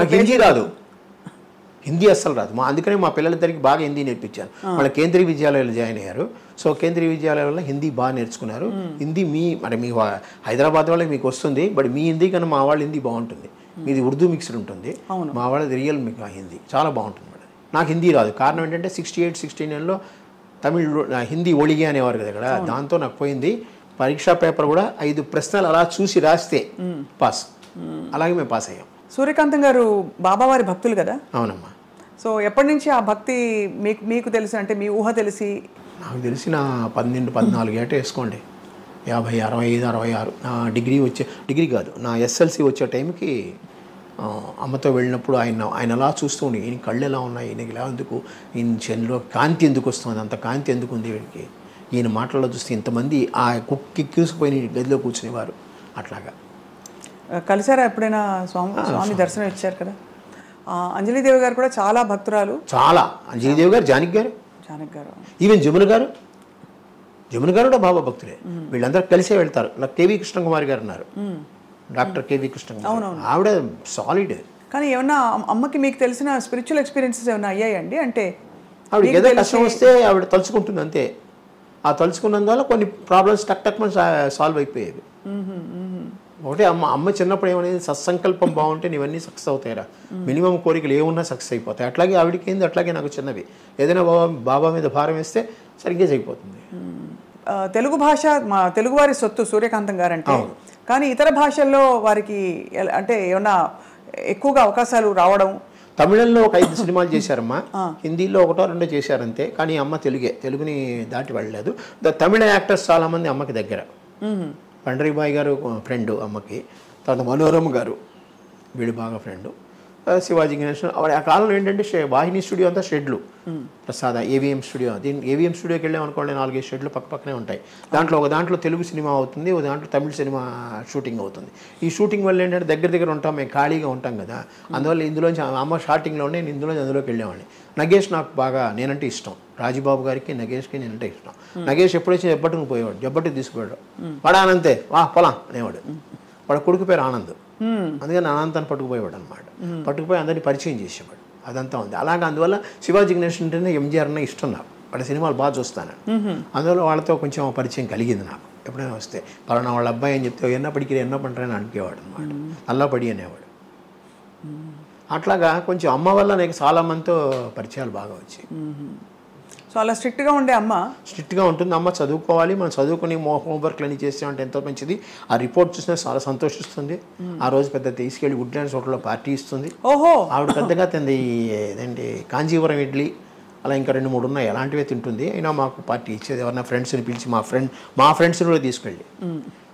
నాకు హిందీ రాదు, హిందీ అస్సలు రాదు. అందుకనే మా పిల్లలిద్దరికి బాగా హిందీ నేర్పించాను. వాళ్ళ కేంద్రీయ విద్యాలయాలు జాయిన్ అయ్యారు. సో కేంద్రీయ విద్యాలయాల్లో హిందీ బాగా నేర్చుకున్నారు. హిందీ మరి మీ హైదరాబాద్ వాళ్ళకి మీకు వస్తుంది, బట్ మీ హిందీ కన్నా మా వాళ్ళ హిందీ బాగుంటుంది. మీది ఉర్దూ మిక్స్డ్ ఉంటుంది, మా వాళ్ళది రియల్ మీకు హిందీ చాలా బాగుంటుంది మేడం. నాకు హిందీ రాదు. కారణం ఏంటంటే 68-69లో తమిళ్ హిందీ ఒళిగే అనేవారు కదా ఇక్కడ, దాంతో నాకు పోయింది. పరీక్షా పేపర్ కూడా 5 ప్రశ్నలు అలా చూసి రాస్తే పాస్. అలాగే మేము పాస్ అయ్యాం. సూర్యకాంతం గారు బాబావారి భక్తులు కదా? అవునమ్మా. సో ఎప్పటి నుంచి ఆ భక్తి మీకు తెలిసి, అంటే మీ ఊహ తెలిసి? నాకు తెలిసిన 12-14 ఏట వేసుకోండి, 50, 65, 66. నా డిగ్రీ కాదు, నా ఎస్ఎల్సి వచ్చే టైంకి అమ్మతో వెళ్ళినప్పుడు ఆయన అలా చూస్తూ ఉండి, ఈయన కళ్ళు ఎలా ఉన్నాయి, ఈయనకి ఎలా ఎందుకు, ఈయన చెన్లో కాంతి ఎందుకు వస్తుంది, అంత కాంతి ఎందుకు ఉంది వీడికి, ఈయన మాటల్లో చూస్తే ఇంతమంది ఆ కుక్కిసుకుపోయిన గదిలో కూర్చునేవారు. అట్లాగా కలిసారా ఎప్పుడైనా? స్వామి దర్శనం ఇచ్చారు కదా. అంజలిదేవి గారు కూడా చాలా భక్తురాలు. చాలా. అంజలిదేవి గారు, జానకి గారు, ఈవెన్ జమున గారు కూడా బాబా భక్తులే. వీళ్ళందరూ కలిసే వెళ్తారు. నాకు కేవీ కృష్ణకుమారి గారు ఉన్నారు, డాక్టర్ కేవీ కృష్ణకుమారి, ఆవిడ సాలిడ్. కానీ ఏమన్నా అమ్మకి మీకు తెలిసిన స్పిరిచువల్ ఎక్స్పీరియన్సెస్ ఏమైనా అయ్యాయండి? అంటే ఆవిడ ఏదో కష్టం వస్తే ఆవిడ తలుచుకుంటుంది అంతే. ఆ తలుచుకున్నందువల్ల కొన్ని ప్రాబ్లమ్స్ టక్ సాల్వ్ అయిపోయేవి. ఒకటే అమ్మ చిన్నప్పుడు ఏమనేది, సత్సంకల్పం బాగుంటే ఇవన్నీ సక్సెస్ అవుతాయిరా, మినిమం కోరికలు ఏమున్నా సక్సెస్ అయిపోతాయి. అట్లాగే ఆవిడకి ఏంది, అట్లాగే నాకు చిన్నవి. ఏదైనా బాబా మీద భారం వేస్తే సరిగ్గా అయిపోతుంది. తెలుగు భాష మా తెలుగువారి సొత్తు సూర్యకాంతం గారు అంటే. కానీ ఇతర భాషల్లో వారికి అంటే ఏమన్నా ఎక్కువగా అవకాశాలు రావడం? తమిళంలో ఒక 5 సినిమాలు చేశారమ్మా, హిందీలో 1-2 చేశారంతే. కానీ అమ్మ తెలుగుని దాటి వెళ్ళలేదు. తమిళ యాక్టర్స్ చాలామంది అమ్మకి దగ్గర. పండరీబాయ్ గారు ఫ్రెండ్ అమ్మకి, తర్వాత మనోరమ గారు వీడు బాగా ఫ్రెండ్, శివాజీ గణేషన్. ఆ కాలంలో ఏంటంటే వాహిని స్టూడియో అంతా షెడ్లు, ప్రసాద ఏవిఎం స్టూడియో. ఏవిఎం స్టూడియోకి వెళ్ళామనుకోండి, 4-5 షెడ్లు పక్కనే ఉంటాయి. ఒక దాంట్లో తెలుగు సినిమా అవుతుంది, ఒక దాంట్లో తమిళ సినిమా షూటింగ్ అవుతుంది. ఈ షూటింగ్ వల్ల ఏంటంటే దగ్గర ఉంటాం, మేము ఖాళీగా ఉంటాం కదా. అందువల్ల ఇందులోంచి అమ్మ స్టార్టింగ్లో నేను అందులోకి వెళ్ళేవాడిని. నగేష్ నాకు బాగా నేనంటే ఇష్టం. రాజుబాబు గారికి నగేష్కి నేనంటే ఇష్టం. నగేష్ ఎప్పుడొచ్చి జబ్బట్టుకు పోయేవాడు, జబ్బట్టుకు తీసుకుపోయాడు. పడానంతే పోలా అనేవాడు. వాడు కొడుకు పేరు ఆనంద్, అందుకని అనంతాన్ని పట్టుకుపోయేవాడు అనమాట. పట్టుకుపోయి అందరినీ పరిచయం చేసేవాడు. అదంతా ఉంది. అలాగే అందువల్ల శివాజీ గణేషన్ అంటేనే ఎంజీఆర్ అన్న ఇష్టం నాకు. వాళ్ళ సినిమాలు బాగా చూస్తాను. అందువల్ల వాళ్ళతో కొంచెం పరిచయం కలిగింది నాకు. ఎప్పుడైనా వస్తే పలానా వాళ్ళ అబ్బాయి అని చెప్తే ఎన్న పంటని అనిపేవాడు అనమాట. నల్లపడి అనేవాడు. అట్లాగా కొంచెం అమ్మ వల్ల నాకు చాలా మందితో పరిచయాలు బాగా వచ్చాయి. సో అలా స్ట్రిక్ట్గా ఉండే అమ్మ? స్ట్రిక్ట్గా ఉంటుంది అమ్మ. చదువుకోవాలి, మనం చదువుకుని హోంవర్క్లు అన్నీ చేసామంటే ఎంతో మంచిది. ఆ రిపోర్ట్ చూసినా చాలా సంతోషిస్తుంది. ఆ రోజు పెద్ద తీసుకెళ్ళి వుడ్లాండ్స్ హోటల్లో పార్టీ ఇస్తుంది. ఓహో, ఆవిడ పెద్దగా తింది ఏదండి కాంజీవరం ఇడ్లీ, అలా ఇంకా 2-3 ఉన్నాయి, అలాంటివే తింటుంది. అయినా మాకు పార్టీ ఇచ్చేది. ఎవరన్నా ఫ్రెండ్స్ని పిలిచి మా ఫ్రెండ్స్ని కూడా తీసుకెళ్ళి,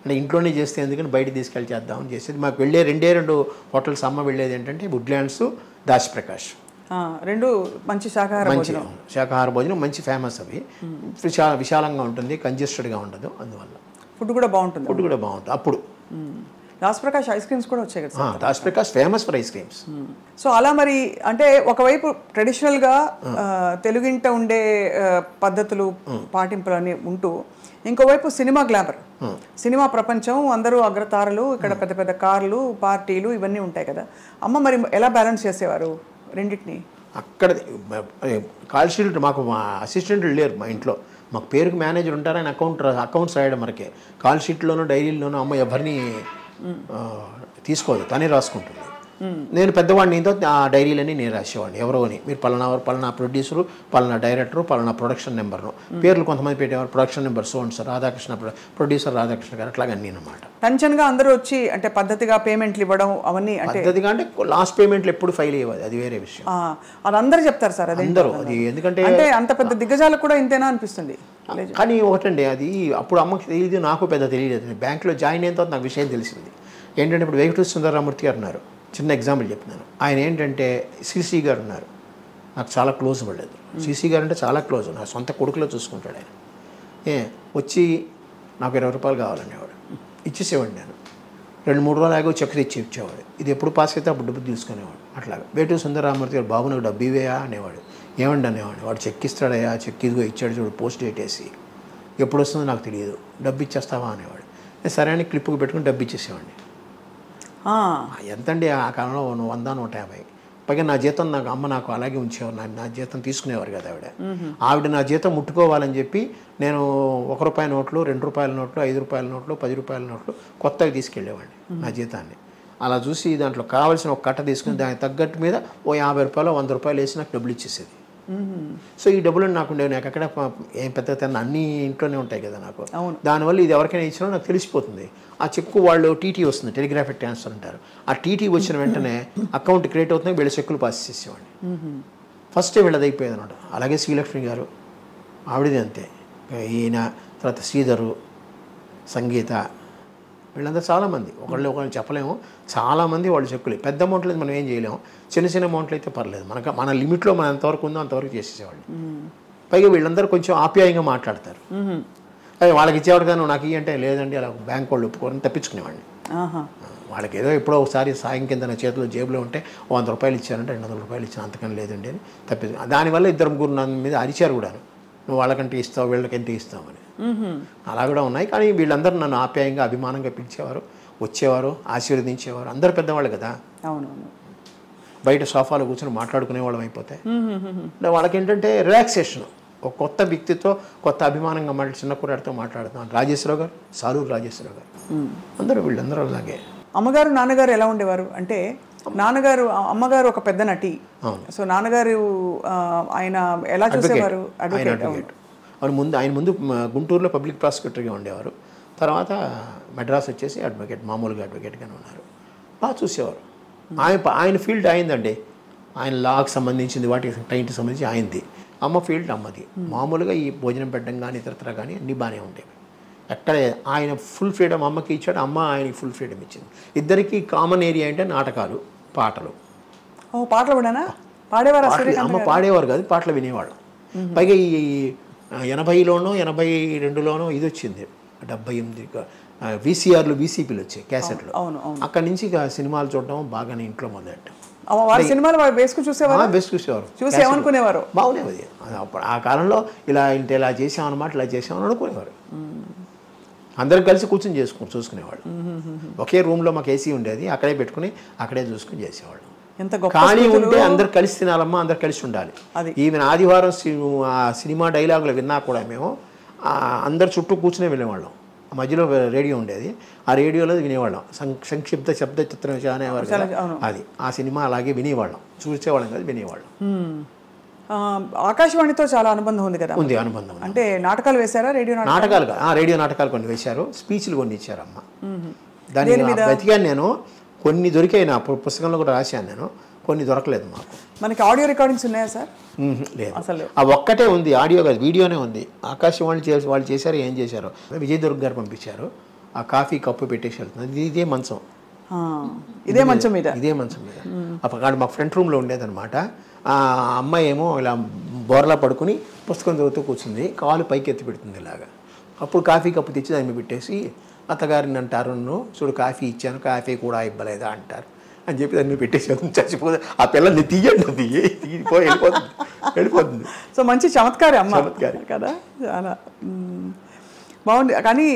అంటే ఇంట్లోనే చేస్తే ఎందుకని బయట తీసుకెళ్ళి చేద్దామని చేసేది. మాకు వెళ్ళే 2 హోటల్స్ అమ్మ వెళ్ళేది ఏంటంటే వుడ్లాండ్స్, దాస్ ప్రకాష్, 2 మంచి శాకాహార భోజనం మంచి ఫేమస్. అవి విశాలంగా ఉంటుంది, కంజెస్టెడ్గా ఉండదు. అందువల్ల ఫుడ్ కూడా బాగుంటుంది. అప్పుడు దాస్ ప్రకాష్ ఐస్ క్రీమ్స్ కూడా వచ్చాయి కదా? Das Prakash famous for ice creams. So అలా మరి అంటే ఒకవైపు ట్రెడిషనల్గా తెలుగింట ఉండే పద్ధతులు పాటింపులు అని ఉంటూ, ఇంకోవైపు సినిమా గ్లామర్ సినిమా ప్రపంచం, అందరూ అగ్రతారలు, ఇక్కడ పెద్ద పెద్ద కార్లు, పార్టీలు ఇవన్నీ ఉంటాయి కదా. అమ్మ మరి ఎలా బ్యాలెన్స్ చేసేవారు రెండింటిని? అక్కడ కాల్ షీట్ మాకు మా అసిస్టెంట్లు లేరు మా ఇంట్లో. మాకు పేరుకి మేనేజర్ ఉంటారు, ఆయన అకౌంట్స్ రాయడం మనకే. కాల్ షీట్లోనూ డైరీలోనూ అమ్మ ఎవరిని తీసుకోదు, తనే రాసుకుంటుంది. నేను పెద్దవాడిని ఆ డైరీలన్నీ నేను రాసేవాడిని. ఎవరో అని మీరు పలానా ప్రొడ్యూసరు, పలానా డైరెక్టరు, పలానా ప్రొడక్షన్ నెంబర్ను పేర్లు కొంతమంది పెట్టేవారు. Production number so sir Radhakrishna, producer Radhakrishna గారు, అట్లాగే అన్నీ అనమాట. టెన్షన్గా అందరూ వచ్చి అంటే పద్ధతిగా పేమెంట్లు ఇవ్వడం అవన్నీ అంటే పద్ధతిగా అంటే లాస్ట్ పేమెంట్లు ఎప్పుడు ఫైల్ అయ్యేది, అది వేరే విషయం. అది అందరూ చెప్తారు సార్, అది అందరూ. అది ఎందుకంటే అంటే అంత పెద్ద దిగ్గజాలకు కూడా ఇంతేనా అనిపిస్తుంది. కానీ ఒకటండి, అది అప్పుడు అమ్మకి తెలియదు, నాకు పెద్ద తెలియలేదు. బ్యాంకులో జాయిన్ అయిన తర్వాత నాకు విషయం తెలిసింది ఏంటంటే, ఇప్పుడు వెంకటేశ్వర సుందరరామూర్తి గారు ఉన్నారు, చిన్న ఎగ్జాంపుల్ చెప్తున్నాను. ఆయన ఏంటంటే సిసి గారు ఉన్నారు, నాకు చాలా క్లోజ్ పడలేదు. సిసి గారు అంటే చాలా క్లోజ్, నా సొంత కొడుకులో చూసుకుంటాడు ఆయన. వచ్చి నాకు 20 రూపాయలు కావాలనేవాడు, ఇచ్చేసేవాడు. నేను 2-3 రోజులు ఆగో చెక్ తెచ్చి ఇచ్చేవాడు. ఇది ఎప్పుడు పాస్ అయితే అప్పుడు డబ్బు తీసుకునేవాడు. అట్లాగా వేటూరు సుందరరామూర్తి గారు, బాబు నాకు డబ్బు ఇవేయా అనేవాడు. ఏమండి అనేవాడు. వాడు చెక్ ఇస్తాడయ్యా, చెక్ ఇదిగో ఇచ్చాడు చూడు, పోస్ట్ డేట్ వేసి, ఎప్పుడు వస్తుందో నాకు తెలియదు, డబ్బు ఇచ్చేస్తావా అనేవాడు. సరే అని క్లిప్కి పెట్టుకుని డబ్బు ఇచ్చేసేవాడిని. ఎంతండి ఆ కాలంలో 100-150. పైగా నా జీతం నాకు అలాగే ఉంచేవారు. నా జీతం తీసుకునేవారు కదా ఆవిడ నా జీతం ముట్టుకోవాలని చెప్పి నేను ₹1 నోట్లు, ₹2 నోట్లు, ₹5 నోట్లు, ₹10 నోట్లు కొత్తగా తీసుకెళ్ళేవాడిని నా జీతాన్ని. అలా చూసి దాంట్లో కావాల్సిన ఒక కట్ట తీసుకుని దానికి తగ్గట్టు మీద ఓ ₹50, ₹100 వేసి నాకు డబ్బులు ఇచ్చేసేది. సో ఈ డబ్బులు నాకు ఎక్కడ ఏం పెద్ద అన్ని ఇంట్లోనే ఉంటాయి కదా నాకు. దానివల్ల ఇది ఎవరికైనా ఇచ్చినా నాకు తెలిసిపోతుంది. ఆ చెక్కు వాళ్ళు టీటీ వస్తుంది, టెలిగ్రాఫిక్ ట్రాన్స్ఫర్ అంటారు. ఆ టీటీ వచ్చిన వెంటనే అకౌంట్ క్రియేట్ అవుతుంది, వీళ్ళ చెక్కులు పాస్ చేసేవాడిని. ఫస్టే వీళ్ళది అయిపోయేది అనమాట. అలాగే శ్రీలక్ష్మి గారు, ఆవిడది అంతే. ఈయన తర్వాత శ్రీధరు, సంగీత, వీళ్ళందరూ చాలామంది, ఒకళ్ళు చెప్పలేము, చాలామంది వాళ్ళు చెక్కులు. పెద్ద అమౌంట్లు అయితే మనం ఏం చేయలేము, చిన్న అమౌంట్లు అయితే పర్లేదు, మన లిమిట్లో మనం ఎంతవరకు ఉందో అంతవరకు చేసేసేవాళ్ళు. పైగా వీళ్ళందరూ కొంచెం ఆప్యాయంగా మాట్లాడతారు. అదే వాళ్ళకి ఇచ్చేవాడు కానీ నాకు ఇవి అంటే లేదండి, అలా బ్యాంక్ వాళ్ళు ఒప్పుకోరని తప్పించుకునేవాడిని. వాళ్ళకి ఏదో ఎప్పుడో ఒకసారి సాయం కింద నా చేతిలో జేబులో ఉంటే ₹100 ఇచ్చారంటే ₹200 ఇచ్చాను, అంతకని లేదండి అని తప్పించు. దానివల్ల 2-3 నా మీద అరిచారు కూడా, నువ్వు వాళ్ళకంటే ఇస్తావు, వీళ్ళకంటే ఇస్తావని. అలా కూడా ఉన్నాయి. కానీ వీళ్ళందరూ నన్ను ఆప్యాయంగా, అభిమానంగా పిలిచేవారు, వచ్చేవారు, ఆశీర్వదించేవారు. అందరు పెద్దవాళ్ళు కదా. అవునవును. బయట సోఫాలో కూర్చొని మాట్లాడుకునే వాళ్ళం అయిపోతే వాళ్ళకి ఏంటంటే రిలాక్సేషన్. ఒక కొత్త వ్యక్తితో కొత్త అభిమానంగా చిన్న కుర్రాడితో మాట్లాడుతున్నాను. రాజేశ్వరరావు గారు, సాలూరు రాజేశ్వరరావు గారు, వీళ్ళందరూ అలాగే. అమ్మగారు నాన్నగారు ఎలా ఉండేవారు అంటే, అమ్మగారు ఒక పెద్ద నటి. సో నాన్నగారు ఆయన ఎలా చూసేవారు? అడ్వకేట్. ఆయన ముందు గుంటూరులో పబ్లిక్ ప్రాసిక్యూటర్గా ఉండేవారు. తర్వాత మెడ్రాస్ వచ్చేసి అడ్వకేట్, మామూలుగా అడ్వకేట్గానే ఉన్నారు. బాగా చూసేవారు. ఆయన ఫీల్డ్ అయిందండి. ఆయన లాకి సంబంధించింది, వాటికి టైంకి సంబంధించి ఆయనది. అమ్మ ఫీల్డ్ అమ్మది. మామూలుగా ఈ భోజనం పెట్టడం కానీ ఇతరత్ర కానీ అన్నీ బాగానే ఉండేవి. ఎక్కడ ఆయన ఫుల్ ఫ్రీడమ్ అమ్మకి ఇచ్చాడు, అమ్మ ఆయనకి ఫుల్ ఫ్రీడమ్ ఇచ్చింది. ఇద్దరికి కామన్ ఏరియా అంటే నాటకాలు, పాటలు. పాటలు కూడానా పాడేవారు? అమ్మ పాడేవారు కాదు, పాటలు వినేవాళ్ళం. పైగా ఈ 80లోనో 82లోనో ఇది వచ్చింది, 78 VCRలు, VCPలు వచ్చాయి, క్యాసెట్లు. అక్కడి నుంచి ఇక సినిమాలు చూడడం బాగానే ఇంట్లో మొదలెట్టాం. సినిమాలు వేసుకుని చూసేవారు, చూసి ఏమనుకునేవారు? బాగునేది. ఆ కాలంలో ఇలా చేసామన్నమాట, ఇలా చేసామని అనుకునేవారు. అందరం కలిసి కూర్చొని చూసుకునేవాళ్ళు. ఒకే రూమ్లో మాకు ఏసీ ఉండేది, అక్కడే పెట్టుకుని అక్కడే చూసుకుని చేసేవాళ్ళు. ఖాళీ ఉంటే అందరు కలిసి తినాలమ్మా, అందరు కలిసి ఉండాలి. ఈవెన్ ఆదివారం సినిమా డైలాగులు విన్నా కూడా మేము అందరు చుట్టూ కూర్చునే వెళ్ళేవాళ్ళం. మధ్యలో రేడియో ఉండేది, ఆ రేడియోలో వినేవాళ్ళం. సంక్షిప్త శబ్ద చిత్రం అనేవారు, అది ఆ సినిమా అలాగే వినేవాళ్ళం, చూసేవాళ్ళం కాదు, వినేవాళ్ళం. ఆకాశవాణితో చాలా అనుబంధం ఉంది కదా? ఉంది, అనుబంధం. అంటే నాటకాలు వేశారా? రేడియో నాటకాలు కొన్ని వేశారు, స్పీచ్లు కొన్ని ఇచ్చారు అమ్మ. దాని వెతికాను నేను, కొన్ని దొరికాయి, నా పుస్తకంలో కూడా రాశాను నేను, కొన్ని దొరకలేదు మాకు. మనకి ఆడియో రికార్డింగ్స్ ఉన్నాయా సార్? లేదు, అసలు ఆ ఒక్కటే ఉంది, ఆడియో కాదు, వీడియోనే ఉంది. ఆకాశవాణి వాళ్ళు చేశారు, ఏం చేశారు, విజయదుర్గ గారు పంపించారు. ఆ కాఫీ కప్పు పెట్టేసి వెళ్తుంది, ఇదే మంచం, ఇదే మంచం మీద అప్పుడు మా ఫ్రంట్ రూమ్లో ఉండేదన్నమాట. ఆ అమ్మాయి ఏమో ఇలా బోర్లా పడుకుని పుస్తకం చదువుతూ కూర్చుంది, కాలు పైకి ఎత్తి పెడుతుంది ఇలాగా. అప్పుడు కాఫీ కప్పు తెచ్చి దాన్ని పెట్టేసి, అత్తగారిని అంటారు, చూడు కాఫీ ఇచ్చాను, కాఫీ కూడా ఇవ్వలేదా అంటారు అని చెప్పి దాన్ని పెట్టేసి చచ్చిపోతే, ఆ పిల్లల్ని తీయండి, వెళ్ళిపోతుంది. సో మంచి చమత్కారి అమ్మ కదా, చాలా బాగుంది. కానీ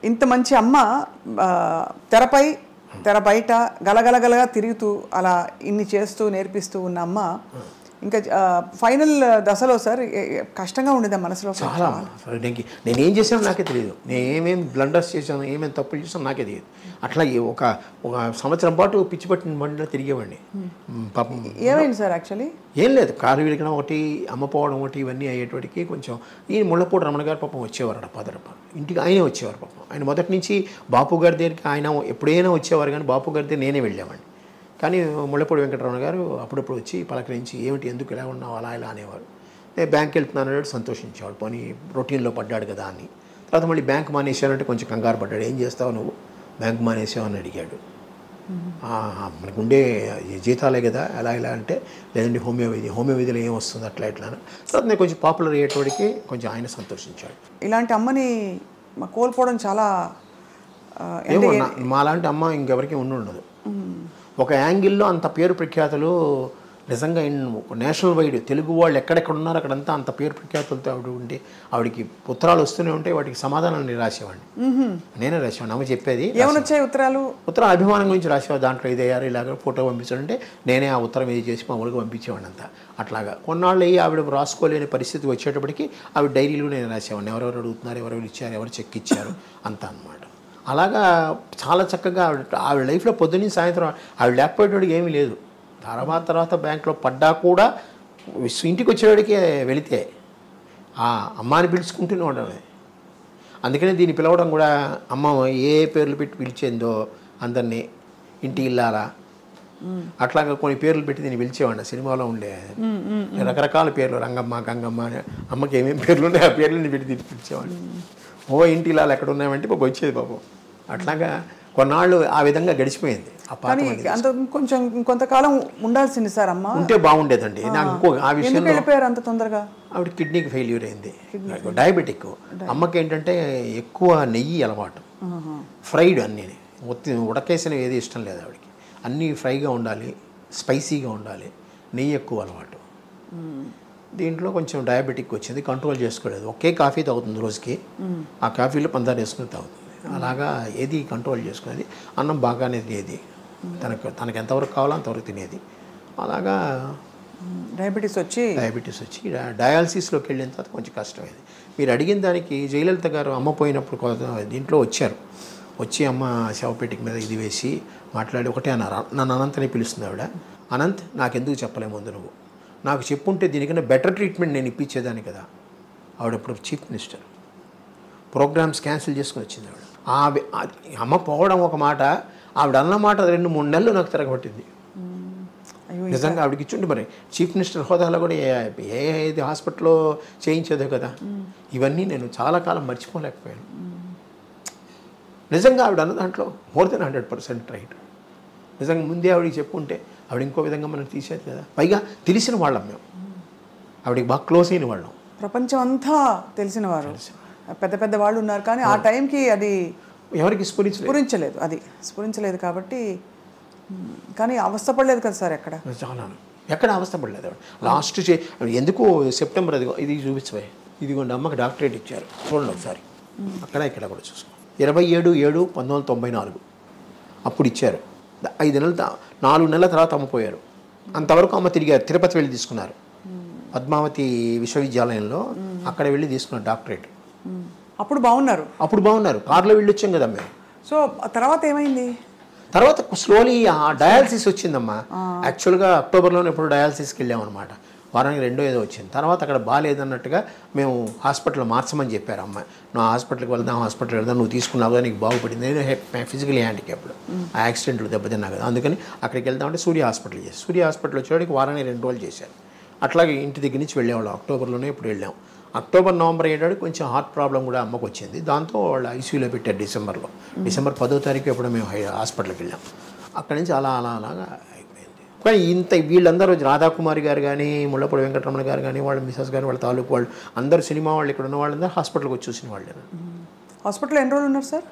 ఇంత మంచి అమ్మ తెరపై తెర బయట గలగలగలగా తిరుగుతూ అలా ఇన్ని చేస్తూ నేర్పిస్తూ ఉన్న అమ్మ ఇంకా ఫైనల్ దశలో సార్ కష్టంగా ఉండేదా మనసులో? చాలా. నేను ఏం చేశానో నాకే తెలియదు, నేను ఏమేమి బ్లండర్స్ చేశాను, ఏమేమి తప్పులు చేశాను నాకే తెలియదు. అట్లా ఒక సంవత్సరం పాటు పిచ్చి పట్టిన బండిలో తిరిగేవాడిని. పాపం ఏమైంది సార్? యాక్చువల్లీ ఏం లేదు, కారు విరగడం ఒకటి, అమ్మపోవడం ఒకటి, ఇవన్నీ అయ్యేటికి కొంచెం ఈ ముళ్ళపూడి రమణ గారు పాపం వచ్చేవారు పదరప ఇంటికి, ఆయనే వచ్చేవారు పాపం. ఆయన మొదటి నుంచి బాపు గారి దగ్గరికి ఆయన ఎప్పుడైనా వచ్చేవారు, కానీ బాపు గారి దగ్గర నేనే వెళ్ళేవాడిని. కానీ ముళ్ళపూడి వెంకటరమణ గారు అప్పుడప్పుడు వచ్చి పలకరించి ఏమిటి ఎందుకు ఇలా ఉన్నావు అలా ఇలా అనేవారు. నేను బ్యాంక్ వెళ్తున్నాను అన్నాడు, సంతోషించేవాడు, పోనీ రొటీన్లో పడ్డాడు కదా అని. తర్వాత మళ్ళీ బ్యాంక్ మానేసానంటే కొంచెం కంగారు పడ్డాడు, ఏం చేస్తావు నువ్వు బ్యాంక్ మానేసావు అని అడిగాడు. మనకు ఉండే జీతాలే కదా ఎలా ఇలా అంటే, లేదండి హోమియోపతిలో ఏం వస్తుంది అట్లా ఇట్లా. తర్వాత నేను కొంచెం పాపులర్ అయ్యేటోడికి కొంచెం ఆయన సంతోషించాడు. ఇలాంటి అమ్మని కోల్పోవడం చాలా ఏమో మాలాంటి అమ్మ ఇంకెవరికి ఉండదు. ఒక యాంగిల్లో అంత పేరు ప్రఖ్యాతులు నిజంగా నేషనల్ వైడ్ తెలుగు వాళ్ళు ఎక్కడెక్కడ ఉన్నారో అక్కడంతా అంత పేరు ప్రఖ్యాతులతో ఆవిడ ఉండి ఆవిడకి ఉత్తరాలు వస్తూనే ఉంటాయి, వాటికి సమాధానాలు రాసేవాడిని, నేనే రాసేవాడిని. అమ్మ చెప్పేది ఏమొచ్చాయి ఉత్తరాలు అభిమానం గురించి రాసేవాడు. దాంట్లో ఇదయ్యారు ఇలాగ ఫోటో పంపించాడంటే నేనే ఆ ఉత్తరం ఇది చేసి మామూలుగా పంపించేవాడిని అంతా. అట్లాగా కొన్నాళ్ళు అయ్యి ఆవిడ రాసుకోలేని పరిస్థితి వచ్చేటప్పటికి ఆవిడ డైరీలో నేను రాసేవాడిని, ఎవరెవరు అడుగుతున్నారు, ఎవరెవరు ఇచ్చారు, ఎవరు చెక్ ఇచ్చారు అంతా అనమాట. అలాగా చాలా చక్కగా ఆవిడ లైఫ్లో పొద్దున్నీ సాయంత్రం ఆవిడ లేకపోయేటోడికి ఏమీ లేదు. తర్వాత బ్యాంక్లో పడ్డా కూడా ఇంటికి వచ్చేవాడికి వెళితే ఆ అమ్మాని పిలుచుకుంటూనే ఉండమే. అందుకనే దీన్ని పిలవడం కూడా అమ్మ ఏ పేర్లు పెట్టి పిలిచేందో అందరినీ, ఇంటి ఇల్లారా అట్లాగా కొన్ని పేర్లు పెట్టి దీన్ని పిలిచేవాడిని. సినిమాలో ఉండే రకరకాల పేర్లు, రంగమ్మ, గంగమ్మ, అమ్మకి ఏమేమి పేర్లు ఉన్నాయో ఆ పేర్లని పెట్టి దీన్ని పిలిచేవాడిని. ఓ ఇంటి ఇల్లాలు ఎక్కడ ఉన్నాయంటే పాపం వచ్చేది పాపం. అట్లాగా కొన్నాళ్ళు ఆ విధంగా గడిచిపోయింది. అంత కొంచెం కొంతకాలం ఉండాల్సింది సార్ అమ్మ, ఉంటే బాగుండేదండి. నాకు ఇంకో ఆ విషయంలో వెళ్ళిపోయారు అంత తొందరగా. ఆవిడ కిడ్నీకి ఫెయిల్యూర్ అయింది, డయాబెటిక్. అమ్మకి ఏంటంటే ఎక్కువ నెయ్యి అలవాటు, ఫ్రైడ్ అన్నీ ఉడకేసినవి ఏది ఇష్టం లేదు ఆవిడకి, అన్నీ ఫ్రైగా ఉండాలి, స్పైసీగా ఉండాలి, నెయ్యి ఎక్కువ అలవాటు. దీంట్లో కొంచెం డయాబెటిక్ వచ్చింది, కంట్రోల్ చేసుకోలేదు. ఒకే కాఫీ తాగుతుంది రోజుకి, ఆ కాఫీలో పందారు వేసుకుని తాగుతుంది. అలాగా ఏది కంట్రోల్ చేసుకునేది, అన్నం బాగానే తినేది, తనకు ఎంతవరకు కావాలో అంతవరకు తినేది. అలాగా డయాబెటీస్ వచ్చి డయాలసిస్లోకి వెళ్ళిన తర్వాత కొంచెం కష్టమైంది. మీరు అడిగిన దానికి జయలలిత గారు అమ్మ పోయినప్పుడు దీంట్లో వచ్చి అమ్మ శవపేటిక మీద ఇది వేసి మాట్లాడి ఒకటే అన్నారు, నన్ను అనంత్ అని పిలుస్తుంది ఆవిడ. అనంత్ నాకెందుకు చెప్పలే ముందు, నువ్వు నాకు చెప్పుంటే దీనికన్నా బెటర్ ట్రీట్మెంట్ నేను ఇప్పించేదాన్ని కదా. ఆవిడప్పుడు చీఫ్ మినిస్టర్, ప్రోగ్రామ్స్ క్యాన్సిల్ చేసుకుని వచ్చింది ఆవిడ. అమ్మ పోవడం ఒక మాట, ఆవిడ అన్నమాట 2-3 నెలలు నాకు తిరగబట్టింది నిజంగా. ఆవిడకి ఇచ్చుంటే మరి చీఫ్ మినిస్టర్ హోదాలో కూడా ఏది హాస్పిటల్లో చేయించేదో కదా. ఇవన్నీ నేను చాలా కాలం మర్చిపోలేకపోయాను. నిజంగా ఆవిడ అన్న దాంట్లో మోర్ దెన్ 100% రైట్. నిజంగా ముందే ఆవిడకి చెప్పుంటే ఆవిడ ఇంకో విధంగా మనం తీసేది కదా. పైగా తెలిసిన వాళ్ళం మేము, ఆవిడకి బాగా క్లోజ్ అయిన వాళ్ళం, ప్రపంచం అంతా తెలిసిన వారు, పెద్ద పెద్ద వాళ్ళు ఉన్నారు. కానీ ఆ టైంకి అది ఎవరికి స్ఫురించలేదు కాబట్టి. కానీ అవస్థపడలేదు కదా సార్ ఎక్కడ అవస్థపడలేదు. లాస్ట్ ఎందుకు సెప్టెంబర్ ఇది చూపించబోయే, ఇదిగోండి అమ్మకి డాక్టరేట్ ఇచ్చారు, చూడండి ఒకసారి, అక్కడ ఇక్కడ కూడా చూసుకో. 27/7/1994 అప్పుడు ఇచ్చారు. 4 నెలల తర్వాత అమ్మపోయారు. అంతవరకు అమ్మ తిరిగారు, తిరుపతి వెళ్ళి తీసుకున్నారు, పద్మావతి విశ్వవిద్యాలయంలో అక్కడ వెళ్ళి తీసుకున్నారు డాక్టరేట్. అప్పుడు బాగున్నారు, కారులో వెళ్ళి వచ్చాం కదా మేము. సో తర్వాత ఏమైంది? తర్వాత స్లోలీ డయాలసిస్ వచ్చిందమ్మా. యాక్చువల్గా అక్టోబర్లోనే ఎప్పుడు డయాలసిస్కి వెళ్ళామన్నమాట. వారానికి 2 ఏదో వచ్చింది. తర్వాత అక్కడ బాగాలేదన్నట్టుగా మేము హాస్పిటల్ మార్చమని చెప్పారు అమ్మ. నువ్వు హాస్పిటల్కి వెళ్దాం, నువ్వు తీసుకున్నావు కదా, నీకు బాగుపడింది. నేను ఫిజికలీ హ్యాండిక్యాప్డ్, ఆ యాక్సిడెంట్లు దెబ్బతిన్నా కదా, అందుకని అక్కడికి వెళ్దామంటే సూర్య హాస్పిటల్ వచ్చేవాడికి వారానికి 2 రోజులు చేశారు. అట్లాగే ఇంటి దగ్గర నుంచి వెళ్ళేవాళ్ళం. అక్టోబర్లోనే ఇప్పుడు వెళ్ళాం. అక్టోబర్ నవంబర్ అయ్యేటాడు కొంచెం హార్ట్ ప్రాబ్లం కూడా అమ్మకు వచ్చింది. దాంతో వాళ్ళు ఐసీయూలో పెట్టారు డిసెంబర్ 10వ తారీఖు ఎప్పుడు మేము హాస్పిటల్కి వెళ్ళాం. అక్కడి నుంచి అలాగా అయిపోయింది. కానీ వీళ్ళందరూ రాధాకుమారి గారు కానీ, ముళ్ళపూడి వెంకటరమణ గారు కానీ, వాళ్ళ మిసెస్ గారు, వాళ్ళ తాలూకు వాళ్ళు అందరూ, సినిమా వాళ్ళు ఇక్కడ ఉన్న వాళ్ళందరూ హాస్పిటల్కి వచ్చి చూసిన వాళ్ళే. హాస్పిటల్లో ఎన్ని రోజులు ఉన్నారు సార్?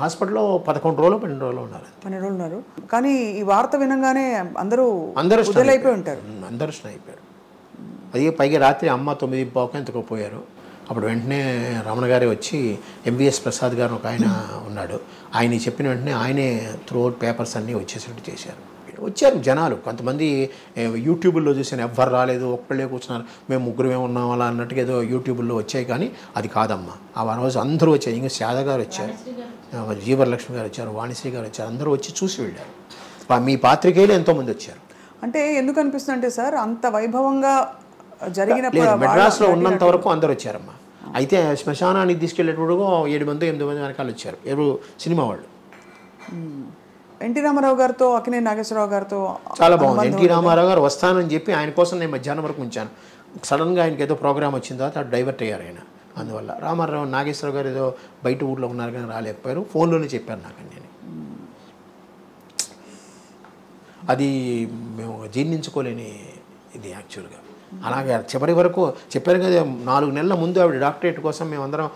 హాస్పిటల్లో 11 రోజులు 12 రోజులు ఉన్నారు. 12 రోజులు ఉన్నారు. కానీ ఈ వార్త వినగానే అందరూ అయిపోయి ఉంటారు. అందరూ అయిపోయారు. అది పైగా రాత్రి అమ్మ 9:15 ఎంతకో పోయారు. అప్పుడు వెంటనే రమణ గారే వచ్చి ఎంవిఎస్ ప్రసాద్ గారు ఒక ఆయన ఉన్నాడు, ఆయన చెప్పిన వెంటనే ఆయనే త్రూఅవుట్ పేపర్స్ అన్నీ వచ్చేసేట్టు చేశారు. వచ్చారు జనాలు, కొంతమంది యూట్యూబ్లో చూసాను ఎవ్వరు రాలేదు, ఒక్కళ్ళే కూర్చున్నారు, మేము ముగ్గురమే ఉన్నాం అలా అన్నట్టుగా ఏదో యూట్యూబ్లో వచ్చాయి. కానీ అది కాదమ్మా, ఆ రోజు అందరూ వచ్చారు. ఇంకా శారద గారు వచ్చారు, జీవరలక్ష్మి గారు వచ్చారు, వాణిశ్రీ గారు వచ్చారు, అందరూ వచ్చి చూసి వెళ్ళారు. మీ పాత్రికేయులు ఎంతోమంది వచ్చారు. అంటే ఎందుకు అనిపిస్తుంది అంటే సార్, అంత వైభవంగా జరిగిన మెడ్రాస్లో ఉన్నంత వరకు అందరు వచ్చారమ్మా. అయితే శ్మశానానికి తీసుకెళ్ళేటప్పుడు 7 మంది 8 మంది వెనకాల వచ్చారు, ఎవరు సినిమా వాళ్ళు. ఎన్టీ రామారావు గారితో అక్కినేని నాగేశ్వరరావు గారితో చాలా బాగుంది. ఎన్టీ రామారావు గారు వస్తానని చెప్పి ఆయన కోసం నేను మధ్యాహ్నం వరకు ఉంచాను. సడన్గా ఆయనకి ఏదో ప్రోగ్రామ్ వచ్చిన తర్వాత అటు డైవర్ట్ అయ్యారు ఆయన. అందువల్ల రామారావు నాగేశ్వరరావు గారు ఏదో బయట ఊళ్ళో ఉన్నారు కానీ రాలేకపోయారు, ఫోన్లోనే చెప్పారు నాకు. నేను అది మేము జీర్ణించుకోలేని ఇది యాక్చువల్గా. అలాగే చివరి వరకు చెప్పారు కదా, 4 నెలల ముందు ఆవిడ డాక్టరేట్ కోసం మేమందరం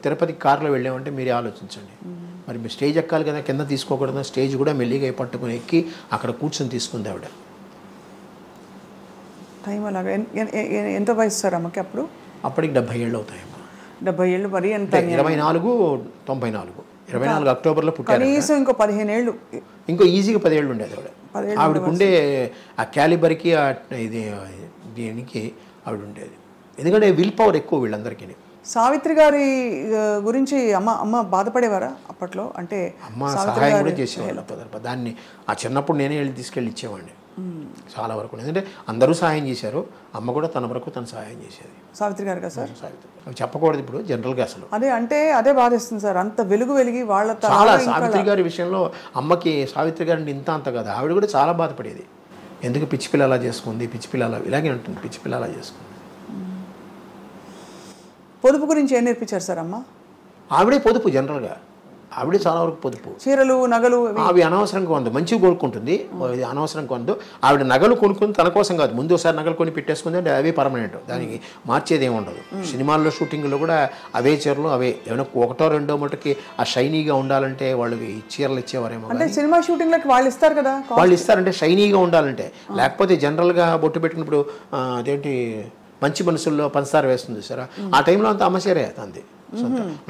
తిరుపతికి కారులో వెళ్ళామంటే మీరే ఆలోచించండి. మరి మీరు స్టేజ్ ఎక్కాలి కదా, కింద తీసుకోకూడదు, స్టేజ్ కూడా మెల్లిగా పట్టుకుని ఎక్కి అక్కడ కూర్చొని తీసుకుంది ఆవిడ. టైం అలాగా. ఎంత వయసు సార్ అమ్మకి అప్పుడు? అప్పటికి 70 ఏళ్ళు అవుతాయమ్మా. 70 ఏళ్ళు మరి ఎంత? 24, 94. 24 అక్టోబర్లో పుట్టారు. కనీసం ఇంకో 15 ఏళ్ళు, ఇంకో ఈజీగా 10 ఏళ్ళు ఉండేది ఆవిడ. ఆవిడకుండే ఆ క్యాలిబర్కి ఇది దీనికి ఆవిడ ఉండేది. ఎందుకంటే విల్ పవర్ ఎక్కువ వీళ్ళందరికీ. సావిత్రి గారి గురించి అమ్మ బాధపడేవారా అప్పట్లో? అంటే అమ్మ సహాయం కూడా చేసేవాళ్ళు. దాన్ని ఆ చిన్నప్పుడు నేనే వెళ్ళి తీసుకెళ్ళి ఇచ్చేవాడిని చాలా వరకు. ఎందుకంటే అందరూ సహాయం చేశారు, అమ్మ కూడా తన వరకు తను సహాయం చేసేది. సావిత్రి గారు కదా సార్? సావిత్రి అవి చెప్పకూడదు ఇప్పుడు జనరల్గా అసలు. అదే బాధేస్తుంది సార్, అంత వెలిగి వాళ్ళ చాలా. సావిత్రి గారి విషయంలో అమ్మకి సావిత్రి గారిని అంత కదా, ఆవిడ కూడా చాలా బాధపడేది. ఎందుకు పిచ్చి పిల్ల అలా చేసుకుంది, పిచ్చి పిల్ల అలా ఇలాగే ఉంటుంది, పిచ్చి పిల్ల అలా చేసుకుంది. పొదుపు గురించి ఏం నేర్పించారు సార్ అమ్మ? ఆవిడే పొదుపు, జనరల్గా ఆవిడే చాలా వరకు పొదుపు. చీరలు నగలు అవి అనవసరంగా కొందు, మంచిగా కొనుక్కుంటుంది, అనవసరంగా కొందు. ఆవిడ నగలు కొనుక్కుంది తన కోసం కాదు, ముందు ఒకసారి నగలు కొని పెట్టేసుకుంది అంటే అవే పర్మనెంట్, దానికి మార్చేది ఏమి ఉండదు. సినిమాల్లో షూటింగ్లో కూడా అవే చీరలు అవే. ఏమైనా 1, 2 మటుకి ఆ షైనీగా ఉండాలంటే వాళ్ళకి చీరలు ఇచ్చేవారేమో. అంటే సినిమా షూటింగ్లకి వాళ్ళు ఇస్తారు కదా, వాళ్ళు ఇస్తారంటే షైనీగా ఉండాలంటే. లేకపోతే జనరల్గా బొట్టు పెట్టినప్పుడు అదేంటి మంచి మనసుల్లో పంచదార వేస్తుంది సరే, ఆ టైంలో అంతా అమ్మసేరే అంతే.